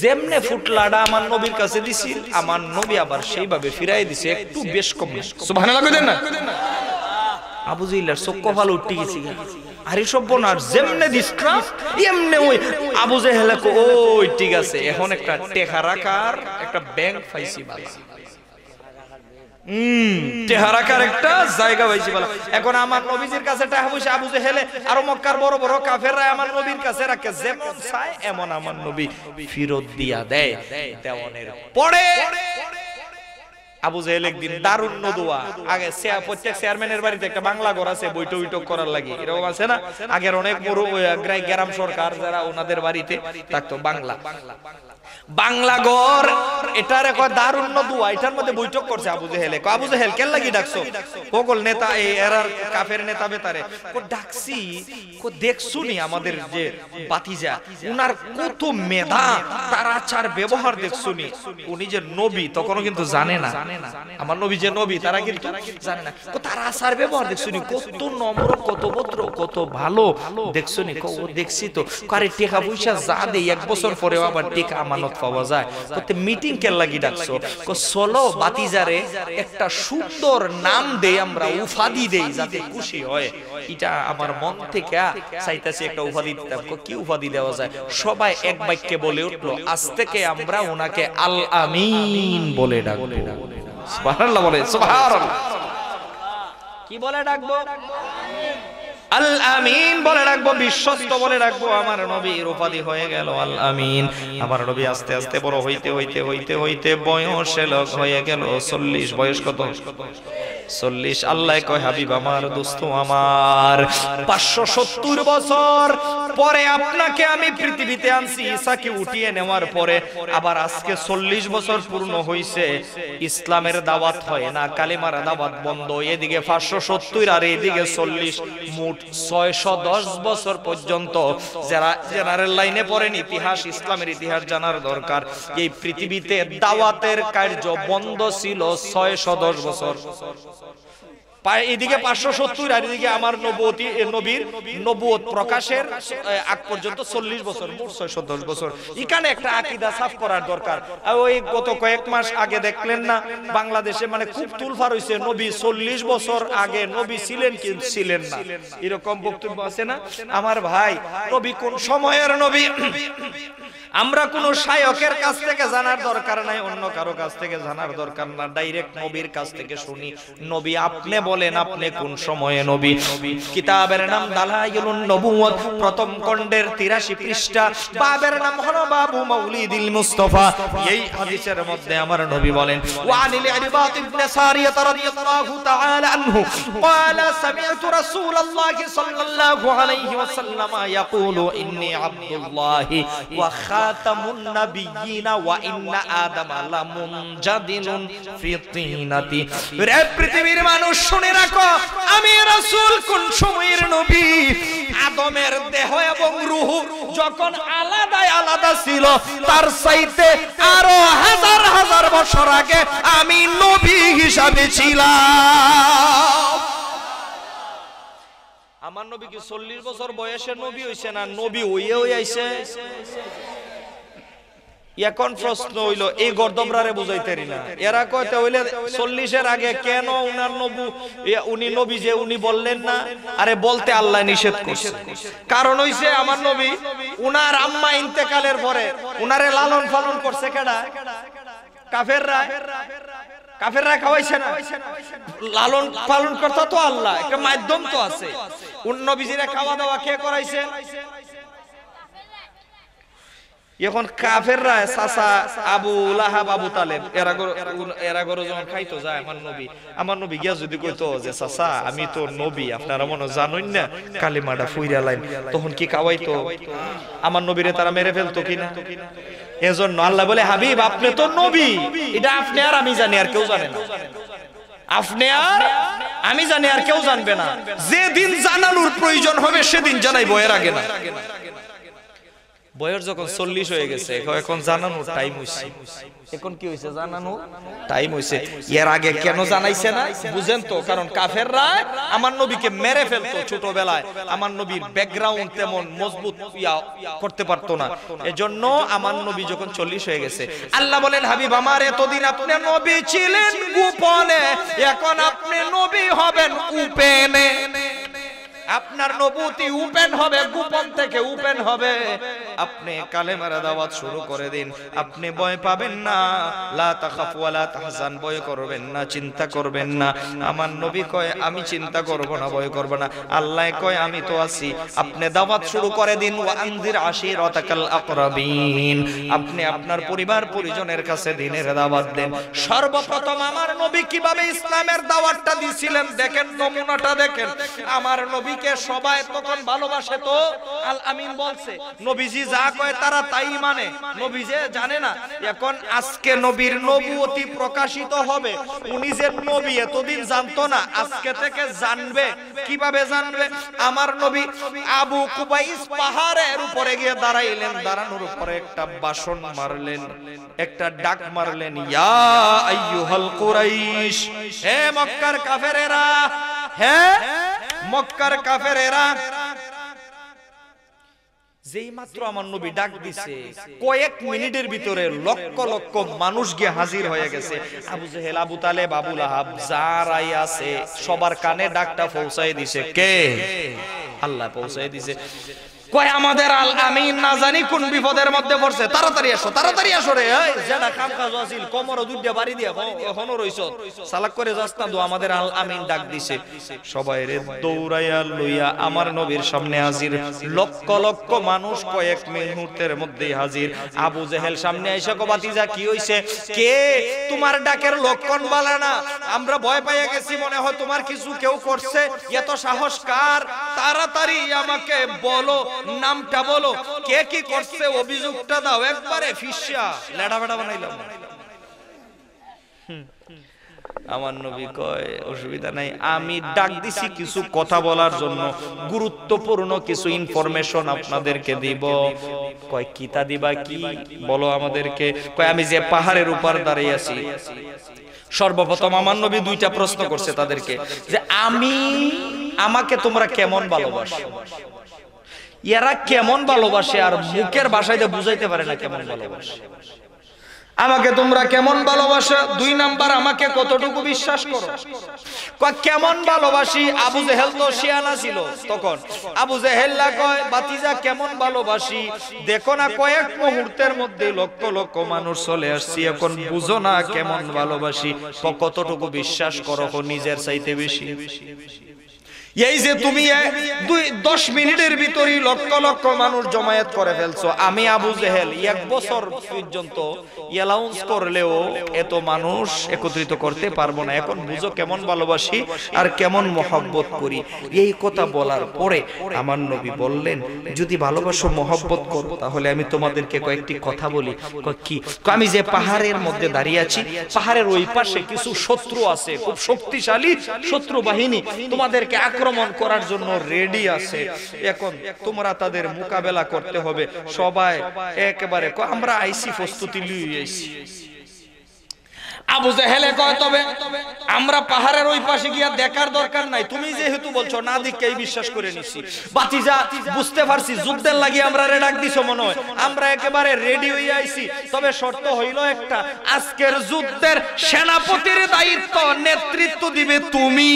যেমনে ফুটলাডা আমার নবীর কাছে দিছি, আমার নবী আবার সেইভাবে ফিরাই দিছে, একটু বেশ কম। সুবহানাল্লাহ কইদেন না? আবু জেহেলের চোখ কপাল উঠে গেছে, আরে সর্বনাশ, যেমনে দিছরা এমনে ওই আবু জেহেল কো ওই ঠিক আছে, এখন একটা টেকা রাখার একটা ব্যাংক পাইছি বালা, টেকা রাখার একটা জায়গা পাইছি বালা। এখন আমার নবীজির কাছে টাকা পয়সা আবু জেহেলে আর মক্কার বড় বড় কাফেররা আমার নবীর কাছে রাখে, যেমন চায় এমন আমার নবী ফেরত দিয়া দেয়। দেওয়ানের পরে আবু জেহেল একদিন দারুণ দোয়া, আগে প্রত্যেক চেয়ারম্যানের বাড়িতে একটা বাংলা ঘর আছে বৈঠক উইঠক করার লাগে, এরকম আছে না? আগের অনেক বড় গ্রাম সরকার যারা ওনাদের বাড়িতে থাকতো বাংলা ঘর, এটার কয় দারুণ দোয়া, এটার মধ্যে বৈঠক করছে আবু জেহেলে। আবু জেহেল কেন লাগি ডাকছো? সকল নেতা এই এরার কাফের নেতা বেতারে কো ডাকছি, কো দেখছুনি আমাদের যে বাতিজা, উনার কত মেধা, তার আচার ব্যবহার দেখছুনি, উনি যে নবী তখনও কিন্তু জানে না। আমার নবী যে নবী তারা কিন্তু জানে না। তার আচার ব্যবহার দেখছনি কত নম্র, কত ভদ্র, কত ভালো দেখছনি। দেখছি তো কারে টাকা পয়সা যা দেই 1 বছর পরেও আবার টাকা আমানত পাওয়া যায়। কত মিটিং কে লাগি ডাকছো, চলো বাতিজারে একটা সুন্দর নাম দেই, আমরা উপাধি দেই যাতে খুশি হয়। এটা আমার মন থেকে চাইতেছি একটা উপাধি দিতাম। কি উপাধি দেওয়া যায়? সবাই এক বাক্যে বলে উঠলো, আজ থেকে আমরা ওনাকে আল আমিন বলে ডাকবো। সুবহানাল্লাহ বলে, সুবহানাল্লাহ। কি বলে ডাকবো? আল আমিন বলে রাখবো, বিশ্বস্ত বলে রাখবো। আমার নবীর উপাধি হয়ে গেল আল আমিন। আমার নবী আস্তে আস্তে বড় হইতে হইতে হইতে হইতে বয়সে লোক হয়ে গেল 40। বয়স কত? 40। আল্লাহ কয়, হাবিব আমার, দোস্ত আমার, 570 বছর পরে আপনাকে আমি পৃথিবীতে আনছি। ঈসাকে উঠিয়ে নেওয়ার পরে আবার আজকে 40 বছর পূর্ণ হইছে। ইসলামের দাওয়াত হয় না, কালিমার দাওয়াত বন্ধ। এদিকে 570 আর এদিকে 40, মোট 610 বছর পর্যন্ত যারা জেনারেল লাইনে পড়েন ইতিহাস, ইসলামের ইতিহাস জানার দরকার। এই পৃথিবীতে দাওয়াতের কার্য বন্ধ ছিল 610 বছর। এদিকে 570 আর এদিকে আমার নবীর নবুয়ত প্রকাশের আগ পর্যন্ত 40 বছর, মোট 610 বছর। এখানে একটা আকীদা সাফ করার দরকার। ওই গত কয়েক মাস আগে দেখলেন না বাংলাদেশে মানে খুব তুলফার হইছে, নবী 40 বছর আগে নবী ছিলেন কি ছিলেন না, এরকম বক্তব্য আছে না। আমার ভাই, নবী কোন সময়ের নবী আমরা কোন শায়কের কাছ থেকে জানার দরকার নাই, অন্য কারো কাছ থেকে জানার দরকার না, ডাইরেক্ট নবীর কাছ থেকে শুনি। নবী আপনি বলেন আপনি কোন সময়ে নবী। কিতাবের নাম দালাইলুন নবুওয়াত, প্রথম খণ্ডের 83 পৃষ্ঠা, বাবের নাম হলো বাবু মাউলিদিল মুস্তাফা। এই হাদিসের মধ্যে আমার নবী বলেন, ওয়ানিল ইরবাত ইবনে সারিয়া রাদিয়াল্লাহু তাআলা আনহু قال سمعت رسول الله صلى الله عليه وسلم يقول اني عبد الله وخاتم النبيين وان ادم لمنجدل في طينتي। রে পৃথিবীর মানুষ শুনে রাখো, আমি রাসূল কোন সময়ের নবী। আদমের দেহ এবং রূহ যখন আলাদা আলাদা ছিল, তার চাইতে আরো হাজার হাজার বছর আগে আমি নবী হিসাবে ছিলাম। আমার নবী কি 40 বছর বয়সে নবী হইছে না নবী হইয়াও আইছে? এখন প্রশ্ন হইল, এই গর্দবরারে বুঝাইতেরি না। এরা কয়তে হইলে 40 এর আগে কেন উনার উনি নবী যে উনি বললেন না? আরে বলতে আল্লাহ নিষেধ করছে। কারণ হইছে আমার নবী উনার আম্মা ইন্তেকালের পরে উনারে লালন পালন করছে কেডা? কাফেররা। কাফেররা খাওয়াইছে না, লালন পালন করতে তো আল্লাহ, একটা মাধ্যম তো আছে। নবীজিরা খাওয়া দাওয়া কে করাইছে? এখন কাফেররা চাচা আবু লাহাব, আবু তালেব এরা গরো যখন খাইতো যায় আমার নবী গিয়া যদি কইতো যে চাচা আমি তো নবী, আপনারা মনে জানেন না, কালিমাটা ফুইরা লাইন, তখন কি খাওয়াইতো? আমার নবীরে তারা মেরে ফেলতো কিনা? এজন্য আল্লাহ বলে, হাবিব আপনি তো নবী, এটা আপনি আর আমি জানি, আর কেউ জানে না। আপনি আর আমি জানি, আর কেউ জানবে না। যেদিন জানানোর প্রয়োজন হবে সেদিন জানাইবো, এর আগে না। বয়স যখন 40 হয়ে গেছে, এখন জানানোর টাইম হইছে। এখন কি হইছে? জানানো টাইম হইছে। এর আগে কেন জানাইছে না বুঝেন তো? কারণ কাফেররা আমার নবীকে মেরে ফেলতো ছোটবেলায়। আমার নবীর ব্যাকগ্রাউন্ড তেমন মজবুত করতে পারতো না। এজন্য আমার নবী যখন 40 হয়ে গেছে, আল্লাহ বলেন, হাবিব আমার এতদিন আপনি নবী ছিলেন গোপনে, এখন আপনি নবী হবেন উপেনে। আপনার নবুতি ওপেন হবে, গোপন থেকে ওপেন হবে। আপনি কালেমার দাওয়াত শুরু করে দিন, আপনি ভয় পাবেন না। লা তাখাফু ওয়া লা তাহজান, ভয় করবেন না, চিন্তা করবেন না। আমার নবী কয় আমি চিন্তা করব না, ভয় করব না। আল্লাহ কয় আমি তো আছি। আপনি দাওয়াত শুরু করে দিন। ওয়া আনজির আশিরাতাকাল আকরাবিন, আপনি আপনার পরিবার পরিজনের কাছে দ্বীনের দাওয়াত দেন। সর্বপ্রথম আমার নবী কিভাবে ইসলামের দাওয়াতটা দিয়েছিলেন দেখেন, নমুনাটা দেখেন। আমার নবী সবাই তখন ভালোবাসে তো আল আমিন বলছে। নবীজি যা কয় তারা তাই মানে, নবী যে জানে না। এখন আজকে নবীর নবুয়তি প্রকাশিত হবে। উনি যে নবী এতদিন জানতো না, আজকে থেকে জানবে। কিভাবে জানবে? আমার নবী আবু কুবাইস পাহাড়ের উপরে গিয়ে দাঁড়াইলেন, দাঁড়ানোর উপরে একটা বাসন মারলেন, একটা ডাক মারলেন, ইয়া আইয়ুহাল কুরাইশ, হে মক্কার কাফেরেরা, হে মক্কার কাফেরেরা। যেই মাত্র আমার নবী ডাক দিছে, কয়েক মিনিটের ভিতরে লক্ষ লক্ষ মানুষ গিয়ে হাজির হয়ে গেছে। আবু জেহেল, আবু তালেব, আবু লাহাব যারাই আছে সবার কানে ডাকটা পৌঁছায় দিছে। কে? আল্লাহ পৌঁছায় দিছে। কয় আমাদের আল আমিন না জানি কোন বিপদের মধ্যে পড়ছে, তাড়াতাড়ি আসো, তাড়াতাড়ি আসো রে। এই যেটা কাম কাজ আছিল কোমরে দুইটা বাড়ি দিয়া এখনো রইছো, সালাক করে যাস না। আমাদের আল আমিন ডাক দিছে। সবাই রে দৌড়াইয়া লইয়া আমার নবীর সামনে হাজির। লক্ষ লক্ষ মানুষ কয়েক মুহূর্তের মধ্যেই হাজির। আবু জেহেল সামনে আইসা কো, বাতিজা কি হইছে? কে? তোমার ডাকের লক্ষণ বালা না, আমরা ভয় পাইয়া গেছি, মনে হয় তোমার কিছু কেউ করছে। এত সাহস কার? তাড়াতাড়ি আমাকে বলো, নামটা বলো, কে কি করছে, অভিযোগটা দাও। একবারে ফিসা লেডা বেড়া বানাইলাম। আমার নবী কয়, অসুবিধা নাই, আমি ডাক দিছি কিছু কথা বলার জন্য, গুরুত্বপূর্ণ কিছু ইনফরমেশন আপনাদেরকে দিব। কয় কিতা দিবা? কি বলো আমাদেরকে। কয় আমি যে পাহাড়ের উপর দাঁড়িয়ে আছি। সর্বপ্রথম আমার নবী দুইটা প্রশ্ন করছে তাদেরকে, যে আমাকে তোমরা কেমন ভালোবাসো? এরা কেমন ভালোবাসে আর মুখের ভাষায় বুঝাইতে পারে না কেমন ভালোবাসে। আমাকে তোমরা কেমন ভালোবাসো? দুই নাম্বার, আমাকে কতটুকু বিশ্বাস করো? কেমন ভালোবাসি? আবু জেহেল তো শিয়ানা ছিল তখন। আবু জেহেল কয়, বাতিজা কেমন ভালোবাসি? দেখো না কয়েক মুহূর্তের মধ্যে লক্ষ লক্ষ মানুষ চলে আসছি, এখন বুঝো না কেমন ভালোবাসি? কতটুকু বিশ্বাস করো নিজের চাইতে বেশি? এই যে তুমি 10 মিনিটের ভিতরে লক্ষ লক্ষ মানুষ জমায়েত করে ফেলছো। আমি আবু জেহেল 1 বছর পর্যন্ত অ্যালাউন্স করলেও এত মানুষ একত্রিত করতে পারবো না। এখন বুঝো কেমন ভালোবাসি আর কেমন মহব্বত করি। এই কথা বলার পরে আমার নবী বললেন, যদি ভালোবাসো, মহব্বত করো, তাহলে আমি তোমাদেরকে কয়েকটি কথা বলি। কি? আমি যে পাহাড়ের মধ্যে দাঁড়িয়ে আছি, পাহাড়ের ওই পাশে কিছু শত্রু আছে, খুব শক্তিশালী শত্রু বাহিনী তোমাদেরকে আক্রমণ করার জন্য রেডি আছে। এখন তোমরা তাদের মোকাবেলা করতে হবে। সবাই একেবারে আমরা আইসি, প্রস্তুতি নিয়ে আইসি। আবু জেহেল কয়, তবে আমরা পাহাড়ের ওই পাশে গিয়া দেখার দরকার নাই, তুমি যেহেতু বলছো না দিককেই বিশ্বাস করে নিছি। বাতিজা বুঝতে পারছি যুদ্ধের লাগি আমরা ডাক দিছো মনে হয়, আমরা একেবারে রেডি হয়ে আইছি। তবে শর্ত হইল একটা, আজকের যুদ্ধের সেনাপতির দায়িত্ব, নেতৃত্ব দিবে তুমি,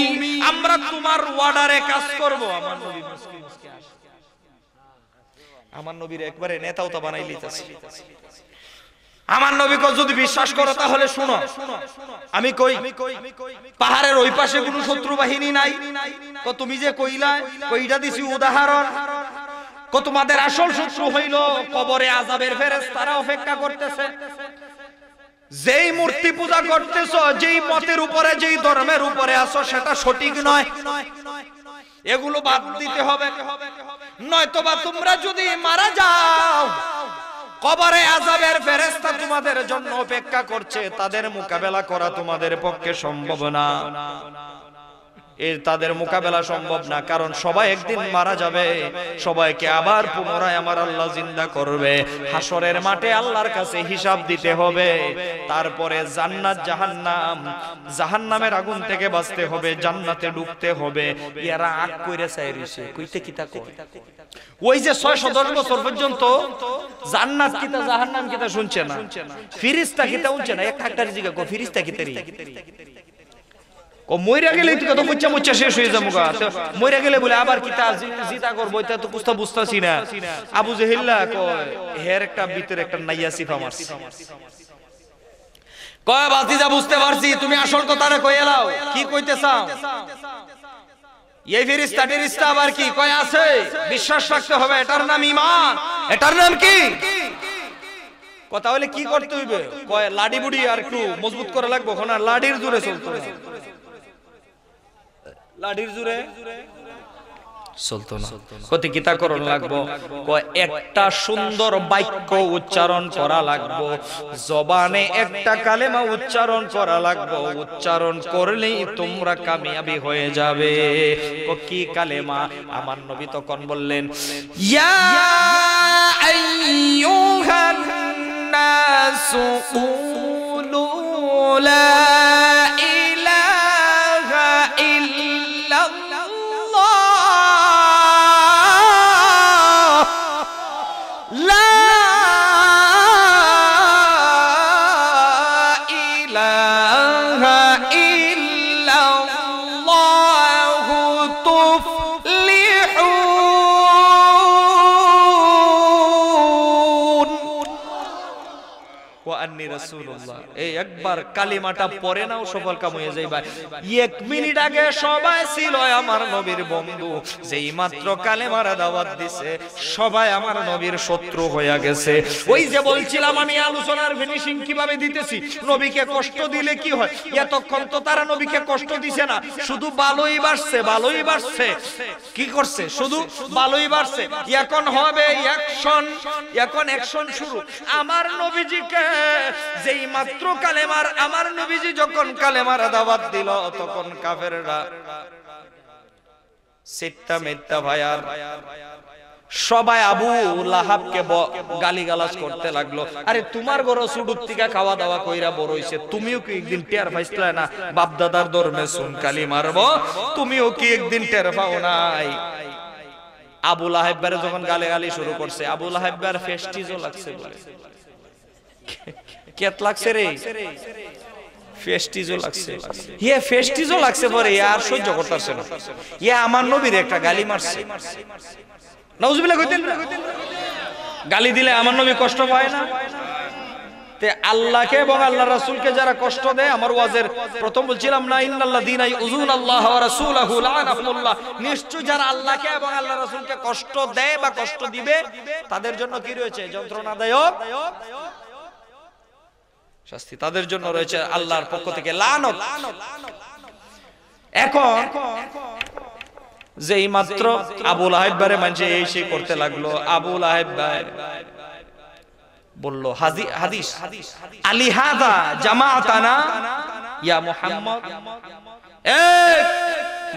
আমরা তোমার অর্ডারে কাজ করব। আমার নবীর একবারে নেতাও তো বানাই লিতেছে। আমার নবীকে যদি বিশ্বাস করো তাহলে শুনো, আমি কই পাহাড়ের ওই পাশে কোনো শত্রু বাহিনী নাই। তো তুমি যে কইলা, কইটা দিছি উদাহরণ। তোমাদের আসল শত্রু হইল কবরে আযাবের ফেরেশতারা অপেক্ষা করতেছে। যেই মূর্তি পূজা করতেছো, যেই মতের উপরে, যেই ধর্মের উপরে আছো, সেটা সঠিক নয়। এগুলো বাদ দিতে হবে, নয়তোবা তোমরা যদি মারা যাও, কবরে আযাবের ফেরেশতা তোমাদের জন্য অপেক্ষা করছে, তাদের মোকাবেলা করা তোমাদের পক্ষে সম্ভব না। তাদের মোকাবেলা সম্ভব না, কারণ সবাই একদিন মারা যাবে, সবাইকে আবার পুনরায় আমার আল্লাহ জিন্দা করবে। হাসরের মাঠে আল্লাহর কাছে হিসাব দিতে হবে। তারপরে জান্নাত জাহান্নাম, জাহান্নামের আগুন থেকে বাঁচতে হবে, জান্নাতে ঢুকতে হবে। এরা আগ কইরা চাইরিছে, কইতে কিতা কয়, ওই যে 610 বছর পর্যন্ত জান্নাত কিতা জাহান্নাম কিতা শুনছে না, ফেরেশতা কিতা শুনছে না। একটা জিজ্ঞাসা কো, ফেরেশতা কিতারি মইরা গেলে তো মুচ্চা মুচ্চা শেষ হয়ে যাবো গা। মইরা গেলে বলে আবার কিতা জিতা করবো, এটা তো বুঝতাছি না। আবু জেহেল কয়, হের একটা ভিতরে একটা নাইয়া সিফা মারছে। কয়, বাতিজা বুঝতে পারছি, তুমি আসল কথাটা কই এলাও, কি কইতে চাও? এই ফেরেশতা আবার কি কয়? আছে, বিশ্বাস রাখতে হবে, এটার নাম ঈমান। এটার নাম কি? কথা হলে কি করতে হইবে? কয়, লাডি বুড়ি আর একটু মজবুত করা লাগবে। এখন আর লাডির জোরে চলতে হবে, লাঠির জোরে চলতো না। কত কিতা করণ লাগবো, একটা সুন্দর বাক্য উচ্চারণ করা লাগবো, জবানে একটা কালেমা উচ্চারণ করা লাগবো, উচ্চারণ করলেই তোমরা কামিয়াবি হয়ে যাবে। কি কালেমা? আমার নবী তখন বললেন, ইয়া আইয়ুহান নাসু কুলু লা এই একবার কালিমাটা পড়ে নাও, সফল কাম হয়ে যাইবা। 1 মিনিট আগে সবাই ছিল আমার নবীর বন্ধু, যেই মাত্র কালেমার দাওয়াত দিছে সবাই আমার নবীর শত্রু হয়ে গেছে। ওই যে বলছিলাম আমি আলোচনার ফিনিশিং কিভাবে দিতেছি, নবীকে কষ্ট দিলে কি হয়। এতক্ষণ তো তারা নবীকে কষ্ট দিছে না, শুধু ভালোই বাড়ছে, ভালোই বাড়ছে। কি করছে? শুধু ভালোই বাড়ছে। এখন হবে অ্যাকশন, এখন অ্যাকশন শুরু। আমার নবীজিকে যেই মাত্র কালেমার, আমার নবীজি যখন কালেমার দাওয়াত দিল, তখন কাফেররা সিট্টা মিথ্যা ভাইয়ার সবাই আবু লাহাবকে গালিগালাজ করতে লাগলো। আরে তোমার ঘর সুডুর থেকে খাওয়া দাওয়া কইরা বড় হইছে, তুমিও কি একদিন টের পাইছলা না বাপ দাদার ধর্মে সুন কালি মারবো? তুমিও কি একদিন টের পাও নাই? আবু লাহাবের যখন গালিগালি শুরু করছে, আবু লাহাবের ফেস্টিজও লাগছে বলে। কেত লাগছে রে? ফেস্টিজও লাগছে। ইয়ে ফেস্টিজও লাগছে পরে আর সহ্য করতেছে না। ইয়ে আমার নবীর একটা গালি মারছে। নাউজুবিল্লাহ কইতেন না? গালি দিলে আমার নবী কষ্ট পায় না? তে আল্লাহকে এবং আল্লাহর রাসূলকে যারা কষ্ট দেয়, আমার ওয়াজের প্রথম বলছিলাম না, ইন্নাল্লাযীনা ইউযুনাল্লাহা ওয়া রাসূলাহু লাআনাহুমুল্লাহ, নিশ্চয় যারা আল্লাহকে এবং আল্লাহর রাসূলকে কষ্ট দেয় বা কষ্ট দিবে তাদের জন্য কি রয়েছে? যন্ত্রণাদায়ক শাস্তি। তাদের জন্য রয়েছে আল্লাহর পক্ষ থেকে লানত। এখন যেই মাত্র আবু লাহাব বারে মানুষে এই সেই করতে লাগলো, আবু লাহাব বলল হাদিস আলী হাদা জামাআতানা ইয়া মুহাম্মদ।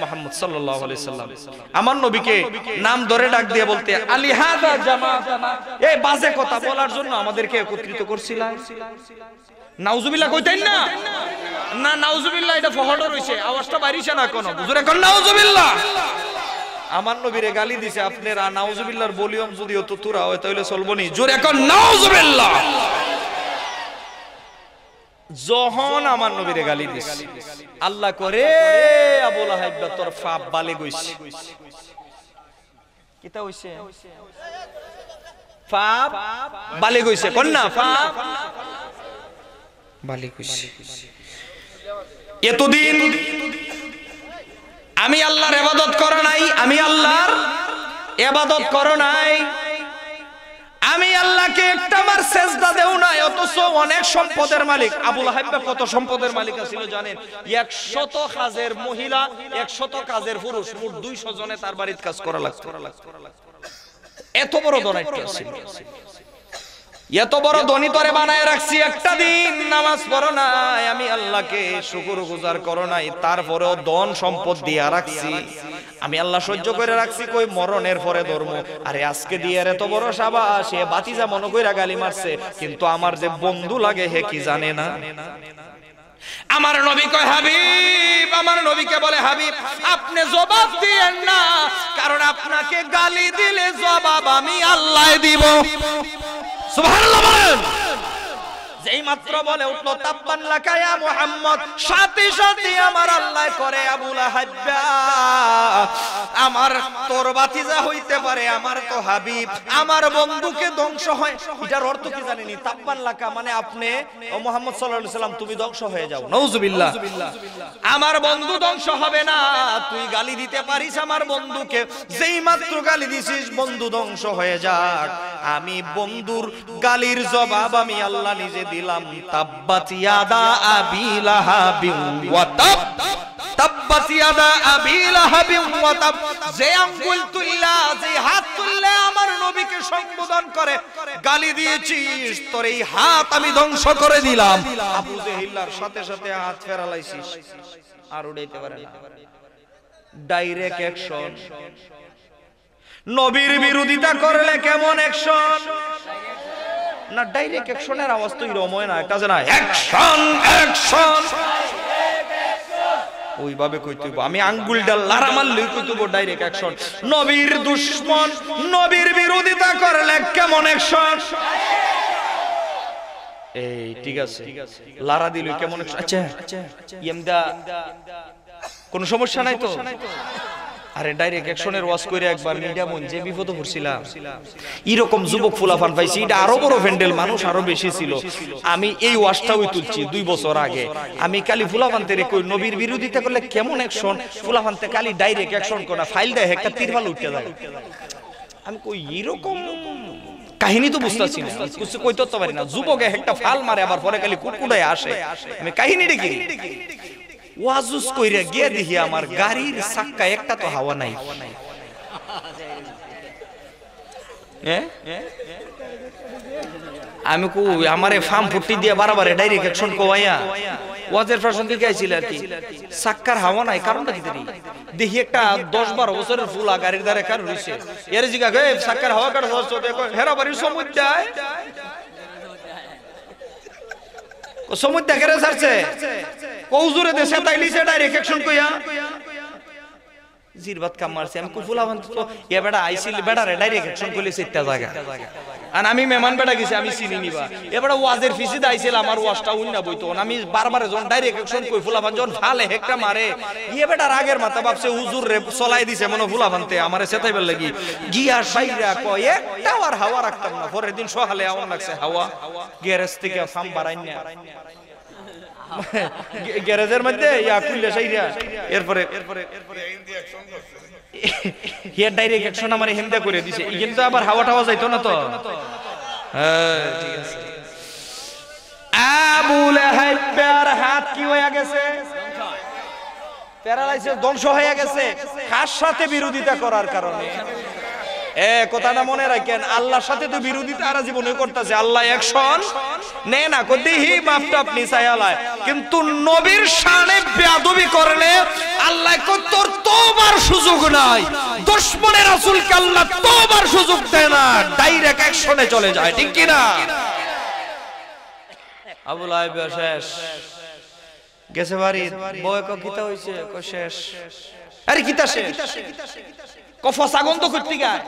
মুহাম্মদ সাল্লাল্লাহু আলাইহি সাল্লাম আমার নবীকে নাম ধরে ডাক দিয়ে বলতে, আলী হাদা জামাআতানা, এই বাজে কথা বলার জন্য আমাদেরকে একত্রিত করছিলা। নাউজুবিল্লাহ কইতেন না? না নাউজুবিল্লাহ এটা ফহড় হইছে, আওয়াজটা বাইরিছে না কোন। হুজুরে কোন নাউজুবিল্লাহ। আমার নবীরে গালি দিছে, আপনারা নাউজুবিল্লাহর ভলিউম যদি অত তুরা হয় তাহলে চলবো নি? জোরে কোন নাউজুবিল্লাহ। যখন আমার নবীরে গালি দিছে, আল্লাহ করে আবু লাহাব তোর ফাপ বালে গইছে। কিতা হইছে? ফাপ বালে গইছে। কোন না ফাপ বালে গইছে। এতদিন আমি আল্লাহর ইবাদত করো নাই, আমি আল্লাহর ইবাদত করো নাই, আমি আল্লাহকে একটা বার সিজদা দেও নাই, অথচ অনেক সম্পদের মালিক। আবু লাহাব কত সম্পদের মালিক ছিল জানেন? 100 কাজের মহিলা, 100 কাজের পুরুষ, মোট 200 জনে তার বাড়িতে কাজ করা লাগতো। এত বড় দনাইট ছিল, এত বড় ধনী তরে বানায় রাখছি, একটা দিন নামাজ পড়ো নাই, আমি আল্লাহকে শুকরগুজার করো নাই, তারপরেও ধন সম্পদ দিয়া রাখছি, আমি আল্লাহ সহ্য করে রাখছি, কই মরণের পরে ধর্ম। আরে আজকে দিয়ে এত বড় সাবাস, সে বাতিজা মনে কইরা গালি মারছে, কিন্তু আমার যে বন্ধু লাগে হে কি জানে না। আমার নবী কয় হাবিব, আমার নবীকে বলে হাবিব আপনি জবাব দিয়েন না, কারণ আপনাকে গালি দিলে জবাব আমি আল্লাহ দিব। সুবহানাল্লাহ বলেন। যেই মাত্র বলে উঠলো তাব্বান লাকা ইয়া মুহাম্মদ, সাথে সাথে আমার আল্লাহ করে আবু লাহাব, আমার তোর বাতিজা হইতে পারে, আমার তো হাবিব, আমার বন্ধুকে ধ্বংস হয়। এটার অর্থ কি জানেনি? তাব্বান লাকা মানে আপনি ও মুহাম্মদ সাল্লাল্লাহু আলাইহি সাল্লাম তুমি ধ্বংস হয়ে যাও। নাউজুবিল্লাহ। আমার বন্ধু ধ্বংস হবে না, তুই গালি দিতে পারিস আমার বন্ধুকে, যেই মাত্র গালি দিছিস বন্ধু ধ্বংস হয়ে যাক। আমি বন্ধুর গালির জবাব আমি আল্লাহ নিজে দিলাম। তাব্বাত ইয়াদা আবি লাহাবিন ওয়া তাব, তাব্বাত ইয়াদা আবি লাহাবিন ওয়া তাব, যে আঙ্গুল তুললা, যে হাত তুললে আমার নবীকে সম্বোধন করে গালি দিয়েছিস, তোর এই হাত আমি ধ্বংস করে দিলাম। আবু জেহেলের সাথে সাথে হাত ফেরালাইছিস, আর উড়াইতে পারে না। Direct action. নবীর বিরোধিতা করলে কেমন অ্যাকশন না, ডাইরেক্ট অ্যাকশনের আওয়াজ তো এরকম হয় না, একটা যে না অ্যাকশন অ্যাকশন ওইভাবে কইতে হইব। আমি আঙ্গুলটা লারা মারলে কইতে হইব ডাইরেক্ট অ্যাকশন। নবীর দুশমন নবীর বিরোধিতা করলে কেমন অ্যাকশন? এই ঠিক আছে, লারা দিল কেমন অ্যাকশন? আচ্ছা ইমদা কোন সমস্যা নাই তো? আরে ডাইরেক্ট অ্যাকশনের ওয়াজ করে একবার মিডিয়া মন যে বিপদে পড়ছিলাম, এরকম যুবক ফুলাফান পাইছি, এটা আরো বড় ভ্যান্ডেল, মানুষ আরো বেশি ছিল। আমি এই ওয়াজটাও তুলছি 2 বছর আগে। আমি কালি ফুলাফানতে কই নবীর বিরোধিতা করলে কেমন অ্যাকশন, ফুলাফানতে কালি ডাইরেক্ট অ্যাকশন কোনা ফাইল দেয় একটা তিরপাল উঠতে যায়। আমি কই এরকম কাহিনী তো বুঝতাছি না, কিছু কইতে তো পারি না। যুবকে একটা ফাল মারে আবার পরে কালি কুটকুটায় আসে, আমি কাহিনীটা কি ওয়াজুস কইরা গিয়ে দেখি আমার গাড়ির চাক্কা একটা তো হাওয়া নাই। আমি কই আমারে ফার্ম ফুটি দিয়ে বারবার ডাইরেক্ট অ্যাকশন কোয়াইয়া ওয়াজের প্রসঙ্গে গাইছিল আর কি, চাক্কার হাওয়া নাই, কারণটা কি জানি? দেখি একটা 10-12 বছরের ফুলা গাড়ির ধারে কার রইছে, এর জিগা গে চাক্কার হাওয়া কাটা সহজ তো দেখো হেরা বাড়ির সমুদ্রায় সমুদ্র দেখে ছাড়ছে কৌজুরে দেশে তাইলিছে ডাইরেক্ট অ্যাকশন কইয়া জিরবাত কাম মারছে। আমি কুফুলাবান তো এ বেটা আইছিল বেটারে ডাইরেক্ট অ্যাকশন কইলে সেটা জায়গা, আর আমি মেহমান বেটা গেছি, আমি চিনি নিবা। এ বেটা ওয়াজের ফিসি দাইছিল আমার ওয়াজটা উন্না বইতো, আমি বারবার যখন ডাইরেক্ট অ্যাকশন কই ফুলাবান যখন ফালে হেকটা মারে, এ বেটা রাগের মাথা ভাবছে হুজুর রে চলাই দিছে মনে ফুলাবানতে আমারে সেটাইবার লাগি গিয়া সাইরা কয় একটা আর হাওয়া রাখতাম না। পরের দিন সকালে এমন লাগছে হাওয়া গ্যারেজ থেকে ফাম বাড়াই না, গ্যারেজের মধ্যে ইয়া খুললে সাইরা এরপরে হিয়ার ডাইরেক্ট অ্যাকশন আমারে হিন্দা করে দিছে। কিন্তু আবার হাওয়া টাওয়া যাইতো না তো। হ্যাঁ ঠিক আছে। আবু লাহাবের হাত কি হয়ে গেছে? প্যারালাইসিস, ধ্বংস হয়ে গেছে। কার সাথে বিরোধিতা করার কারণে? কথাটা মনে রাখেন, আল্লাহর সাথে তো বিরোধিতা আর জীবনে করতেছে। আল্লাহ অ্যাকশন নে না কদিহি মাপটা আপনি চাইলায়, কিন্তু নবীর শানে বেয়াদবি করলে আল্লাহ কই তোর তওবার সুযোগ নাই। দুশমনে রাসূলকে আল্লাহ তওবার সুযোগ দেয় না, ডাইরেক্ট অ্যাকশনে চলে যায়, ঠিক কি না? আবু লাহাব শেষ গেছে বাড়ি, বয় কো কিতা হইছে? কো শেষ। আরে কিতা শেষ? ফসাগন্ধ করতে গায়,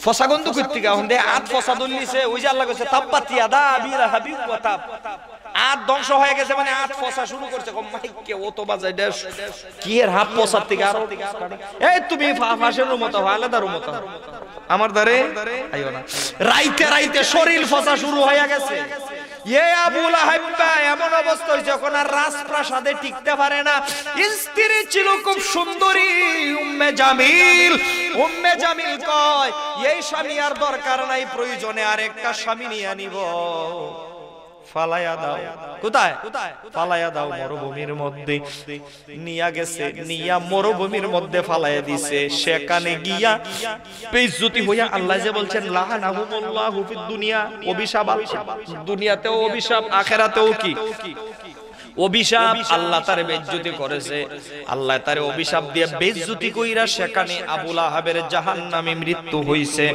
ফসাগন্ধ করতে গা হন্দে আত ফসা দলিছে। ওই যে আল্লাহ কইছে তাব্বাত ইয়াদা আবি লাহাবিন ওয়া তাব, আত ধ্বংস হয়ে গেছে মানে আত ফসা শুরু করছে। মাইকে ও তো বাজাই দেশ কি এর হাত ফসার থেকে আর এই তুমি ফাঁসের মতো আলাদা মতো আমার ধারে আইও না। রাইতে রাইতে শরীর ফসা শুরু হয়ে গেছে। আবু লাহাব এমন অবস্থা হয়েছে যখন আর রাজপ্রাসাদে টিকতে পারে না। স্ত্রী ছিল খুব সুন্দরী উম্মে জামিল। উম্মে জামিল কয় এই স্বামী আর দরকার নাই, প্রয়োজনে আর একটা স্বামী নিয়ে নিব। ফালাইয়া দাও। কোথায়? ফালাইয়া দাও মরুভূমির মধ্যে। নিয়া গেছে, নিয়া মরুভূমির মধ্যে ফালাইয়া দিছে। সেখানে গিয়া বেইজ্জতি হইয়া আল্লাহ যে বলছেন লাহানাহুমুল্লাহু ফিদ দুনিয়া, অভিশাপ। দুনিয়াতেও অভিশাপ, আখিরাতেও কি অভিশাপ। আল্লাহ তারে বেইজ্জতি করেছে, আল্লাহ তারে অভিশাপ দিয়ে বেইজ্জতি কইরা সেখানে আবু লাহাবের জাহান্নামে মৃত্যু হইছে।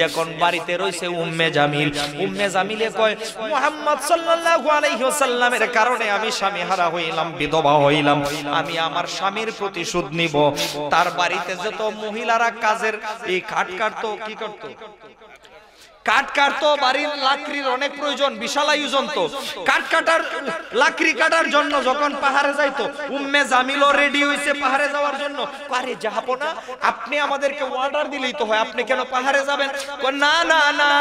এখন বাড়িতে রইছে উম্মে জামিল। উম্মে জামিলে কয় মুহাম্মদ সাল্লাল্লাহু আলাইহি ওয়াসাল্লামের কারণে আমি স্বামী হারা হইলাম, বিধবা হইলাম, আমি আমার স্বামীর প্রতিশোধ নিব। তার বাড়িতে যত মহিলারা কাজের এই কাঠ কাটতো, কি করতো? কাঠ কাটতো। বাড়ির লাকড়ির অনেক প্রয়োজন, বিশাল আয়োজন। তো কাঠ কাটার লাকড়ি কাটার জন্য যখন পাহাড়ে যাইতো, উম্মে জামিলও রেডি হইছে পাহাড়ে যাওয়ার জন্য। পারে যাবো না, আপনি আমাদেরকে অর্ডার দিলেই তো হয়, আপনি কেন পাহাড়ে যাবেন? না না না,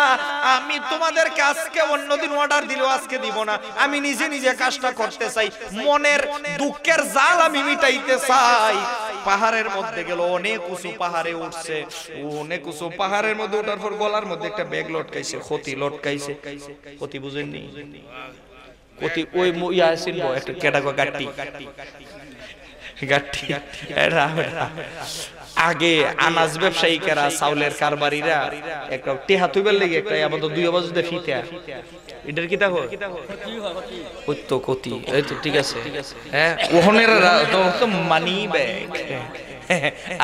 আমি তোমাদেরকে আজকে অন্যদিন অর্ডার দিলেও আজকে দিব না, আমি নিজে নিজে কাজটা করতে চাই, মনের দুঃখের জাল আমি মিটাইতে চাই। পাহাড়ের মধ্যে গেল, অনেক উঁচু পাহাড়ে উঠছে। অনেক উঁচু পাহাড়ের মধ্যে ওঠার পর গলার মধ্যে একটা ব্যাগ লটকাইছে, ক্ষতি লটকাইছে। ক্ষতি বুঝেননি? কতি ওই ইয়াসিন বো একটা কেডা গাট্টি গাট্টি এরা আগে আনাজ ব্যবসায়ীরা চাউলের কারবারিরা একটা টেহা তুইবার লেগে একটা আমাদের দুই অবস্থা ফিতা এটার কি দেখো ওই তো কতি এই তো ঠিক আছে হ্যাঁ ওহনের তো মানি ব্যাগ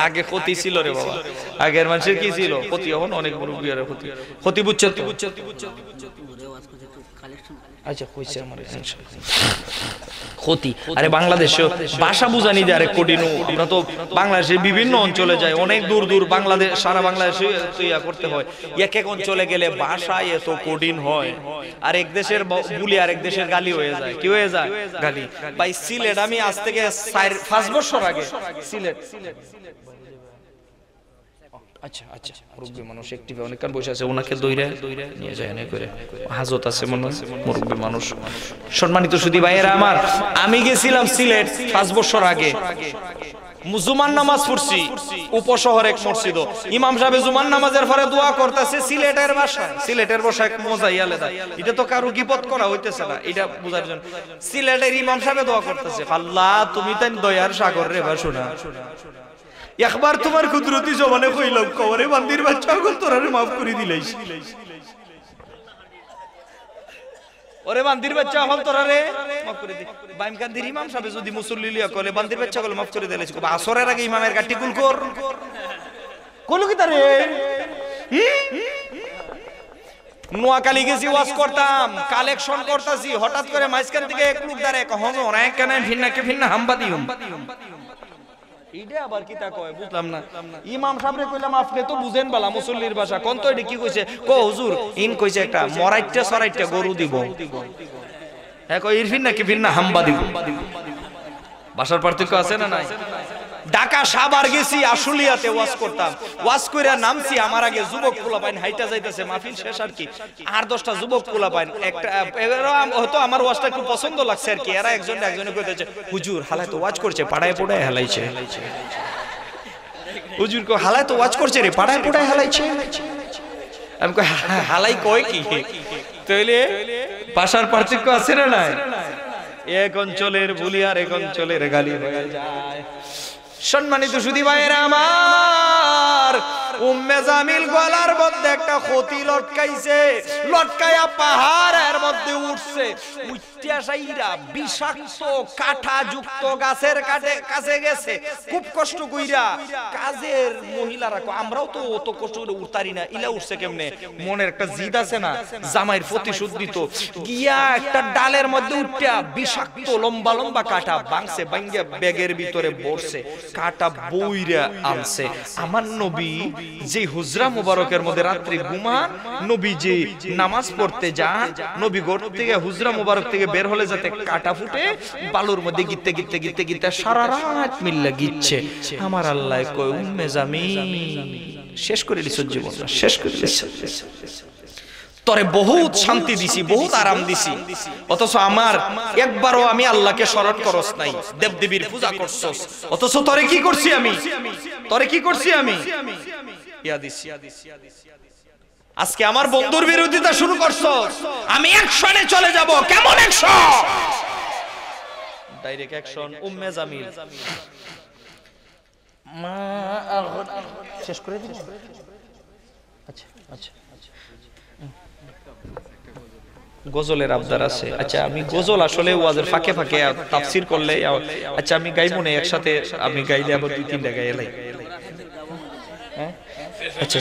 আগে ক্ষতি ছিল রে বাবা আগের মানুষের কি ছিল ক্ষতি এখন অনেক বড় বিয়ারের ক্ষতি ক্ষতি বুঝছো আচ্ছা কইছে আমার ক্ষতি আরে বাংলাদেশে ভাষা বুঝানি যায় আরেক কঠিন আমরা তো বাংলাদেশের বিভিন্ন অঞ্চলে যায় অনেক দূর দূর বাংলাদেশ সারা বাংলাদেশে ইয়া করতে হয় এক এক অঞ্চলে গেলে ভাষা এত কঠিন হয় আর এক দেশের বুলি আরেক দেশের গালি হয়ে যায় কি হয়ে যায় গালি ভাই সিলেট আমি আজ থেকে 5 বছর আগে সিলেট আচ্ছা আচ্ছা মুরব্বী মানুষ একটি অনেকক্ষণ বসে আছে ওনাকে দইরা নিয়ে যায় না করে হাজত আছে মনে মুরব্বী মানুষ সম্মানিত সুধী ভাইয়েরা আমার আমি গেছিলাম সিলেট 5 বছর আগে জুমার নামাজ পড়ছি উপশহর এক মসজিদ ইমাম সাহেব জুমার নামাজের পরে দোয়া করতেছে সিলেটের ভাষায় মজাই আলাদা এটা তো কারো গিবত করা হইতেছে না এটা বুঝার জন্য সিলেটের ইমাম সাহেব দোয়া করতেছে আল্লাহ তুমি তাই দয়ার সাগর রে ভাষণা একবার তোমার কুদরতি জবানে কইলাম কবরে বান্দির বাচ্চা গো তোরারে maaf করে দিলাইস ওরে বান্দির বাচ্চা হল তোরারে maaf করে দি বাইম কান্দির ইমাম সাহেব যদি মুসল্লি লিয়া কলে বান্দির বাচ্চা গো maaf করে দিলাইস কবে আসরের আগে ইমামের গাটি কুল কর কোন কি তারে নোয়াখালী গেছি ওয়াজ করতাম কালেকশন করতাছি হঠাৎ করে মাইজকান থেকে এক লোক দাঁড়ায় কহন অনেক কেন ভিন্না হাম্বা দিউম এইটা আবার কি তা কয় বুঝলাম না ইমাম সাহেবরে কইলাম আপনি তো বুঝেন বালা মুসল্লির ভাষা কোন তো এটা কি কইছে কো হুজুর ইন কইছে একটা মরাইটটা সরাইটটা গরু দিব হ্যাঁ কই ইরফিন নাকি ভিন্না হাম্বা দিব ভাষার পার্থক্য আছে না নাই ঢাকা সাভার গেছি আশুলিয়াতে ওয়াজ করতাম ওয়াজ কইরা নামছি আমার আগে যুবক পোলা পাইন হাইটা যাইতেছে মাহফিল শেষ আর কি আর 10টা যুবক পোলা পাইন একটা হয়তো আমার ওয়াজটা একটু পছন্দ লাগছে আর কি এরা একজনে কইতেছে হুজুর হালাই তো ওয়াজ করছে পাড়ায় পোড়ায় হালাইছে হুজুর কো হালাই তো ওয়াজ করছে রে পাড়ায় পোড়ায় হালাইছে আমি কই হালাই কয় কি তাইলে ভাষার পার্থক্য আছে না নাই এক অঞ্চলের বুলি আর এক অঞ্চলের গালি হয়ে যায় সম্মানিত সুধী ভাইয়েরা আমার উম্মে জামিল গলার মধ্যে একটা ক্ষতি লটকাইছে লটকায়া পাহাড়ের মধ্যে উঠছে উঠতে সাইরা বিষাক্ত কাঁটা যুক্ত গাছের কাছে গেছে খুব কষ্ট কইরা কাজের মহিলারা আমরাও তো অত কষ্ট করে উঠতারি না ইলা উঠছে কেমনে মনের একটা জিদ আছে না জামাইয়ের প্রতিশোধ দিত গিয়া একটা ডালের মধ্যে উঠা বিষাক্ত লম্বা লম্বা কাঁটা ভাঙছে ভাঙ্গা ব্যাগের ভিতরে ভরছে কাটা বইরা আনছে আমার নবী যে হুজরা মুবারকের মধ্যে রাত্রি ঘুমান নবী যে নামাজ পড়তে যান নবী ঘর থেকে হুজরা মুবারক থেকে বের হলে যাতে কাটা ফুটে বালুর মধ্যে গিতে সারা রাত মিল্লা গিচ্ছে আমার আল্লাহ কয় উম্মে জামিল শেষ করে দিছো জীবন শেষ করে দিছো তোরে বহুত শান্তি দিছি বহুত আরাম দিছি অথচ আমার একবারও আমি আল্লাহকে স্মরণ করস নাই দেবদেবীর পূজা করছস অথচ তোরে কি করছি আমি ইয়া দিছি আজকে আমার বন্ধুর বিরোধিতা শুরু করছস আমি অ্যাকশনে চলে যাব কেমন action direct action Umme Jamil মা শেষ করে দিন আচ্ছা গজলের আবদার আছে আচ্ছা আমি গজল আসলে ওয়াজের ফাঁকে ফাঁকে তাফসীর করলে আচ্ছা আমি গাইবো না একসাথে আমি গাইলে আবার 2-3টা গাইলাই হ্যাঁ আচ্ছা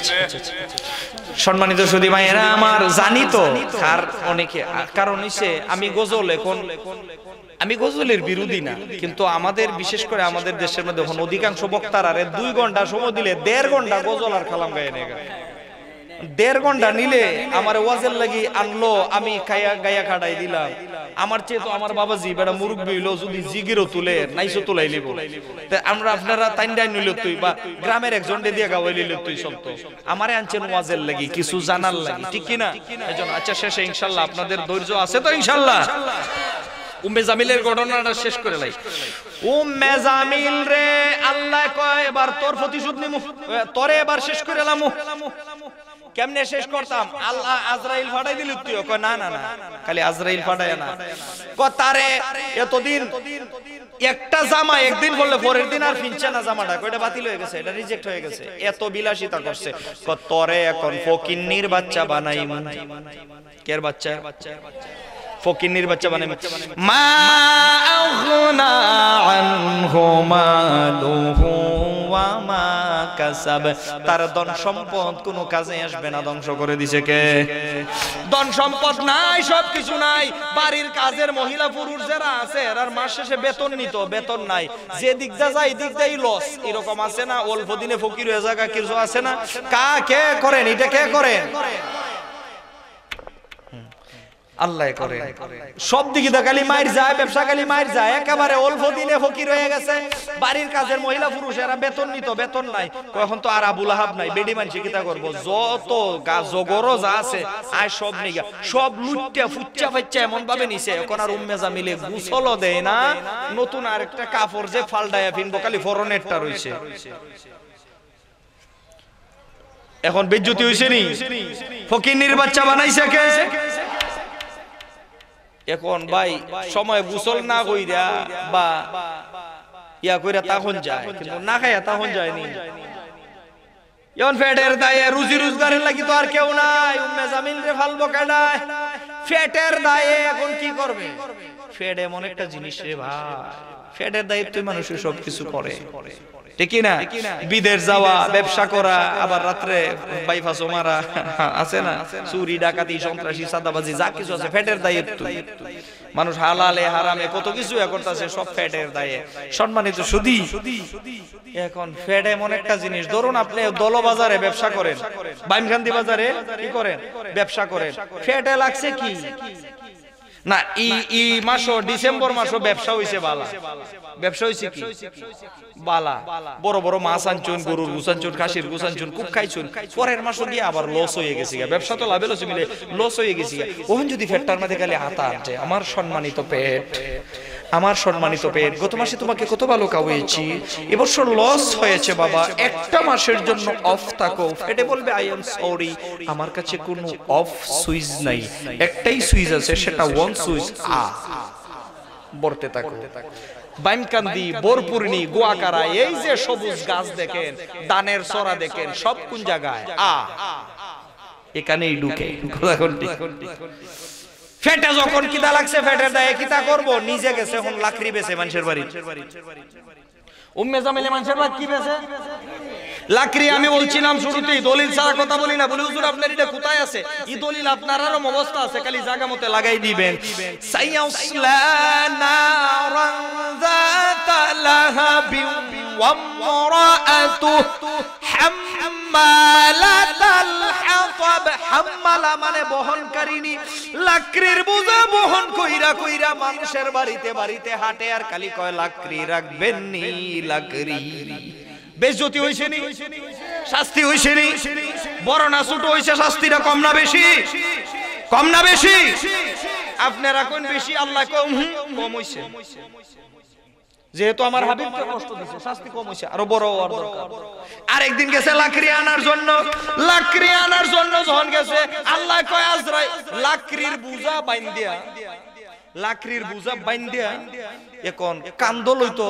সম্মানিত সুধী ভাইয়েরা আমার জানি তো আর অনেকে কারণ হইছে আমি গজলের বিরোধী না কিন্তু আমাদের বিশেষ করে আমাদের দেশের মধ্যে এখন অধিকাংশ বক্তারা 2 ঘন্টা সময় দিলে 1.5 ঘন্টা গজল আর কালাম গায়ে নেগা 1.5 ঘন্টা নিলে আমার ওয়াজের লাগি আনলো আমি গায়া খাটাই দিলাম আমার চেয়ে তো আমার বাবাজি বেটা মুরব্বি হইলো যদি জিগিরও তুলে নাইসো তুলাই লিব আমরা আপনারা তাইন্ডাই নিল তুই বা গ্রামের একজনকে দিয়ে গাওয়াই লিল তুই সব তো আমারে আনছেন ওয়াজের লাগি কিছু জানার লাগি ঠিক কি না এজন্য আচ্ছা শেষে ইনশাআল্লাহ আপনাদের ধৈর্য আছে তো ইনশাআল্লাহ উম্মে জামিলের ঘটনাটা শেষ করে লাই উম্মে জামিল রে আল্লাহ কয় এবার তোর প্রতিশোধ নিমু তোরে এবার শেষ করে লামু কেমনে শেষ করতাম? আল্লাহ আজরাইল ফাটাই দিল, তুই কয় না না না, খালি আজরাইল ফাটায় না, কয় তারে এতদিন একটা জামা একদিন বললে পরের দিন আর ফিনছে না জামাটা, কয়টা বাতিল হয়ে গেছে, এটা রিজেক্ট হয়ে গেছে, এত বিলাসিতা করছে। কয় তরে এখন ফকিন্নির বাচ্চা বানাই। কের বাচ্চা? ফকিন্নির বাচ্চা বানাই। মা আগনা আনহু মালুহু ওয়া মা কাসাব, তার ধন সম্পদ কোনো কাজে আসবে না, ধ্বংস করে দিছে কে? ধন সম্পদ নাই, সবকিছু নাই, বাড়ির কাজের মহিলা পুরুষ যারা আছে আর মাস শেষে বেতন নিত, বেতন নাই, যে দিক দা যায় দিক দাই লস, এরকম আছে না? অল্প দিনে ফকির হয়ে যাগা কিছু আছে না? কে করেন এটা? কে করেন? আল্লাহ করে। সব দিকে দেখালি মাইর যায়, ব্যবসা খালি মাইর যায়, একেবারে অল্প দিনে ফকির হয়ে গেছে। বাড়ির কাজের মহিলা পুরুষ এরা বেতন নিত, বেতন নাই, এখন তো আর আবুল আহাব নাই, বেডি মানছি কিতা করবো, যত জগরো যা আছে আয় সব নিগা, সব লুটটা ফুচ্চা ফাচ্চা এমন ভাবে নিছে, এখন আর উম্মে জামিলে গুছলও দেয় না, নতুন আরেকটা কাপড় যে ফালডায়া ফিনবো খালি ফরনেরটা রইছে। এখন বেজ্জতি হইছে নি? ফকিন্নির বাচ্চা বানাইছে কে? এখন ভাই সময় গোসল না কইরা বা ইয়া কইরা তখন যায়, কিন্তু না খাইয়া তখন যায়নি। এখন ফেটের দায়ে রুজি রোজগারের লাগি তো আর কেউ নাই, উম্মে জামিল রে ফালবো কাডায়, ফেটের দায়ে এখন কি করবে? ফেট এমন একটা জিনিস রে ভাই, ফেটের দায়িত্ব মানুষের সবকিছু করে, ঠিক না? বিদেশ যাওয়া, ব্যবসা করা, আবার রাত্রে বাইফাসও মারা, আছে না? চুরি ডাকাতি সন্ত্রাসী সাদাবাজি যা কিছু আছে ফেটের দায়িত্ব। মানুষ হালালে হারামে কত কিছু করতেছে, সব ফেটের দায়ে। সম্মানিত সুধী, এখন ফেট এমন একটা জিনিস, ধরুন আপনি দলবাজারে ব্যবসা করেন, বাইমখান্দি বাজারে কি করেন? ব্যবসা করেন, ফেটে লাগছে কি না? ই মাসও ডিসেম্বর মাসও ব্যবসা হইছে বালা, ব্যবসা হইছে কি বালা, বড় বড় মাছ আনছুন, গরুর গুছ আনছুন, খাসির গুছ আনছুন, খুব খাইছুন, পরের মাসও গিয়ে আবার লস হয়ে গেছে, ব্যবসা তো লাভে লস মিলে লস হয়ে গেছে। ওখান যদি ফেটটার মধ্যে খালি হাতা আনছে, আমার সম্মানিত পেট, আমার সম্মানিত পেট, গত মাসে তোমাকে কত ভালো খাওয়াইছি, এবছর লস হয়েছে বাবা, একটা মাসের জন্য অফ থাকো। ফেটে বলবে আই এম সরি, আমার কাছে কোনো অফ সুইচ নাই, একটাই সুইচ আছে, সেটা ওয়ান সুইচ আ, বলতে থাকো। বাইমকান্দি, বোরপুরনি, গোয়াকারা, এই যে সবুজ গাছ দেখেন, দানের চড়া দেখেন, সব কোন জায়গায়? আ, এখানেই ঢুকে। ফেটে যখন কিতা লাগছে, ফেটের দায়ে কিতা করবো? নিজে গেছে এখন লাকড়ি বেছে মানুষের বাড়ি। উম্মে জামিলে মানুষের বাড়ি কি বেছে? লাকড়ি। আমি বলছিলাম শুরুতেই দলিল ছাড়া কথা বলি না, বলি হুজুর আপনার এটা কোথায় আছে? এই দলিল আপনার আরো অবস্থা আছে, খালি জায়গা মতে লাগাই দিবেন। সাইয়াসলা নারান যাতা লাহাবি ওয়া ইমরাআতু হাম্মালাতাল হাতাব। হাম্মালা মানে বহনকারিনী, লাকড়ির বোঝা বহন কইরা কইরা মানুষের বাড়িতে বাড়িতে হাঁটে, আর খালি কয় লাকড়ি রাখবেন নি, লাকড়ি। বেজ্জতি হইছে নি? শাস্তি হইছে নি? বড় না ছোট হইছে, শাস্তিটা কম না বেশি? কম না বেশি? আপনারা কোন বেশি, আল্লাহ কম হইছে। যেহেতু আমার হাবিবকে কষ্ট দিছে, শাস্তি কম হইছে, আরো বড় হওয়ার দরকার। আরেকদিন গেছে লাকড়ি আনার জন্য, লাকড়ি আনার জন্য যখন গেছে, আল্লাহ কয় আজরাইল লাকড়ির বোঝা বাইন্দিয়া, লাকড়ির বোঝা বাইন্দিয়া এখন কান্দল হইতো,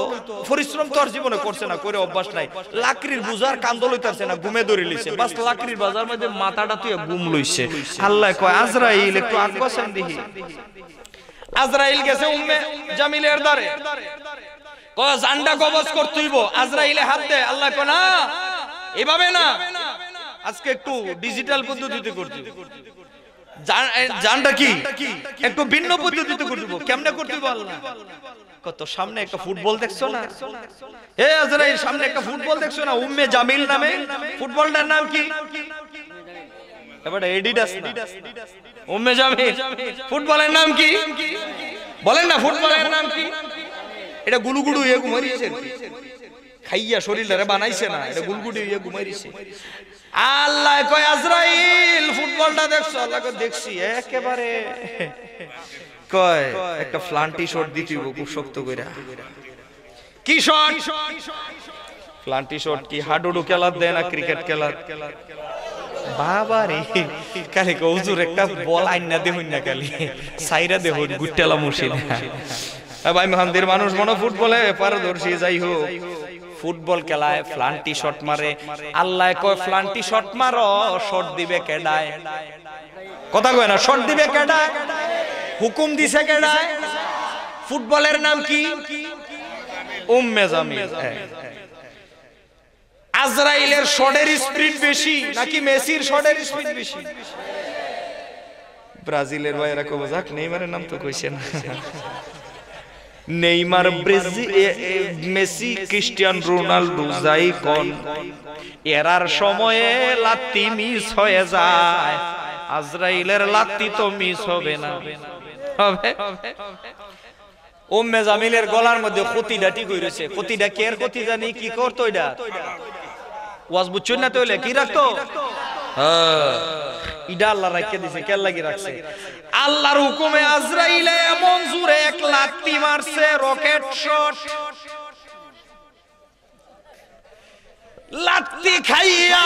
পরিশ্রম তো আর জীবনে করছে না, করে অভ্যাস নাই, লাকড়ির বোঝার কান্দল হইতাছে না, ঘুমে ধরে লইছে, বাস লাকড়ির বাজার মধ্যে মাথাটা তুই ঘুম লইছে। আল্লাহ কয় আজরাইল একটু আগবাসেন দেখি। আজরাইল গেছে উম্মে জামিলের দ্বারে, কয় জান্ডা কবজ করতেইব, আজরাইলে হাত দে। আল্লাহ কয় না, এভাবে না, আজকে একটু ডিজিটাল পদ্ধতিতে করতে, জানটা কি একটু ভিন্ন পদ্ধতিতে করব। কেমনে করতে বল? কত সামনে একটা ফুটবল দেখছো না? হে আজরাইল, সামনে একটা ফুটবল দেখছো না? উম্মে জামিল নামে ফুটবলটার নাম কি? এবারে এডিডাস না, উম্মে জামিল। ফুটবলের নাম কি বলেন না? ফুটবলের নাম কি? এটা গুলুগুডু ইয়ে ঘুমাইছে, খাইয়া শরীরটারে বানাইছে না, এটা গুলগুডু ইয়ে ঘুমাইছে। আল্লাহ কয় আজরাইল ফুটবলটা দেখছো? আল্লাহ কয় দেখছি। একেবারে কয় একটা ফ্লান্টি শট দিতে হইব খুব শক্ত কইরা। কি শট? ফ্লান্টি শট কি হাডুডু খেলা দেয় না, ক্রিকেট খেলা বাবা রে কালে হুজুর একটা বল আইনা দেহুন না কালি সাইরা দেহুন গুট্টালা মুশিদ ভাই মহানদের মানুষ মনে ফুটবলে পারদর্শী যাই হোক ফুটবল খেলায় ফ্লান্টি শট মারে আল্লাহ কয় ফ্লান্টি শট মারো শট দিবে কেডায় কথা কয় না শট দিবে কেডায় হুকুম দিছে কেডায় ফুটবলের নাম কি উম্মে জামিল আজরাইলের শটের স্পিড বেশি নাকি মেসির শটের স্পিড বেশি ব্রাজিলের ভাইরা কো যাক নেইমারের নাম তো কইছেন নেইমার মেসি ক্রিস্টিয়ান রোনাল্ডো যাই কোন এরার সময়ে লাত্তি মিস হয়ে যায় আজরাইলের লাত্তি তো মিস হবে না হবে উম্মে জামিলের গলার মধ্যে ক্ষতিটা ঠিক হইছে ক্ষতিটা কের ক্ষতি জানি কি করতো এটা ওয়াজ বুঝছেন না তাইলে কি রাখতো ইডা আল্লাহ রাখকে দিছে কে লাগি রাখছে আল্লাহর হুকুমে আজরাইলে এমন জোরে এক লাত্তি মারছে রকেট শট লাত্তি খাইয়া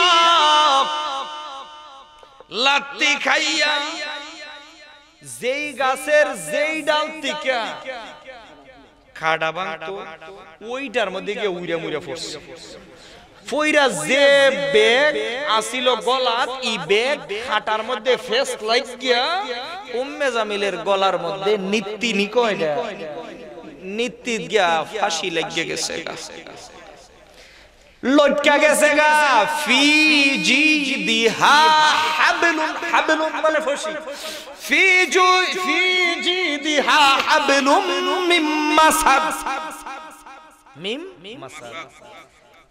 যেই গাছের যেই ডাল থেকে খাড়া ভাঙতো ওইটার মধ্যে গিয়ে উইরা মুইরা পড়ছে ফইরা যে বেগ আসিল গলাত ই বেগ খাটার মধ্যে ফেস লাগিয়া উম্মে জামিলের গলার মধ্যে নিত্তি নিকয়ডা নিত্তি গিয়া ফাঁসি লাগিয়ে গেছে লটকা গেছে গা ফি জিদিহা হাবলুম মানে ফাঁসি ফি জিদিহা হাবলুম মিম মাসাদ মিম মাসাদ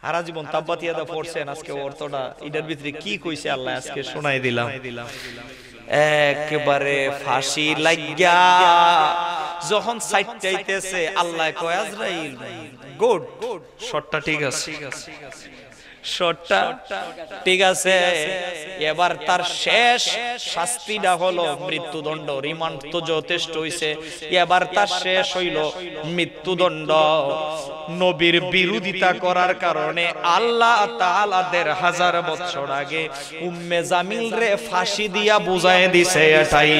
সারা জীবন তাব্বাতিয়াদা পড়ছেন আজকে অর্থটা এটার ভিতরে কি কইছে আল্লাহ আজকে শোনাই দিলাম একেবারে ফাঁসি লাগিয়া যখন সাইটাইতেছে আল্লাহ কয় আজরাইল গুড শটটা ঠিক আছে শটটা ঠিক আছে এবার তার শেষ শাস্তিটা হলো মৃত্যুদণ্ড রিমান্ড তো যথেষ্ট হইছে এবার তার শেষ হইল মৃত্যুদণ্ড নবীর বিরোধিতা করার কারণে আল্লাহ তাআলা ১৫০০ বছর আগে উম্মে জামিল রে ফাঁসি দিয়া বুঝায় দিছে এটাই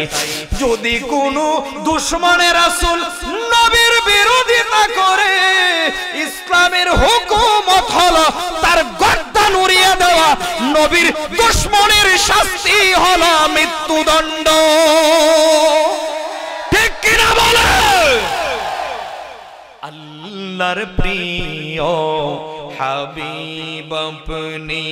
যদি কোনো দুশমনের রাসূল নবীর বিরোধিতা করে ইসলামের হুকুমত হলো তার গর্দান উড়িয়ে দেওয়া নবীর দুশমনের শাস্তি হলো মৃত্যুদণ্ড ঠিক কিনা বলে আল্লাহর প্রিয় হাবিব আপনি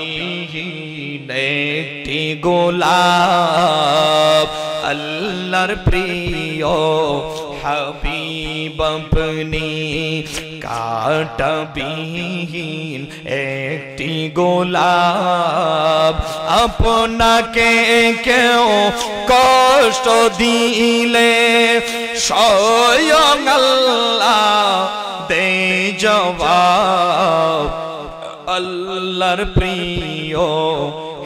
কাঁটাবিহীন একটি গোলাপ আল্লাহর প্রিয় হাবিব আপনি কাঁটাবিহীন একটি গোলাপ আপনাকে কেউ কষ্ট দিলে স্বয়ং আল্লাহ দে জবাব আল্লাহর প্রিয়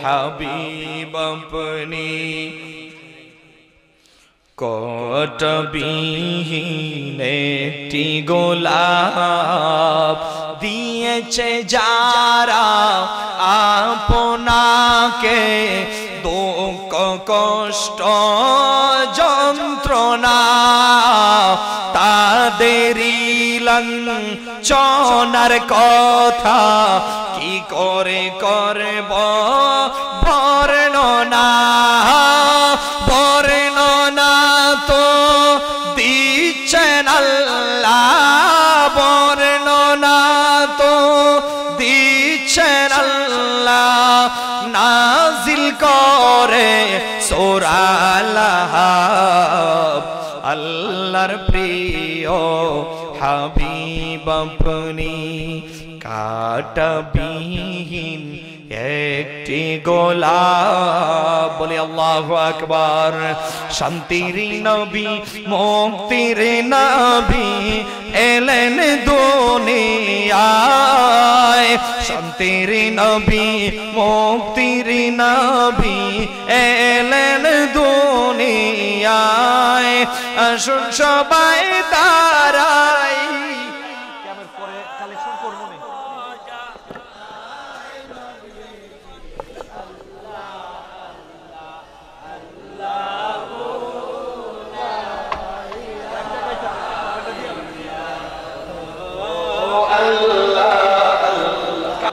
হাবিব আপনি কটবিহীন একটি গোলাপ দিয়েছে যারা আপনাকে দুঃখ কষ্ট যন্ত্রণা তাদেরই লাঞ্ছনার কথা কি করে করব বর্ণনা বর্ণনা তো দিচ্ছেন আল্লাহ বর্ণনা তো দিচ্ছেন আল্লাহ নাজিল করে সূরা আল-লাহাব আল্লাহর প্রিয় হাবিব আপনি কাঁটাবিহীন একটি গোলাপ বলে আল্লাহু আকবার শান্তির নবী মুক্তির নবী এলেন দুনিয়ায় শান্তির নবী মুক্তির নবী এলেন দুনিয়ায় আসুন সবাই তারা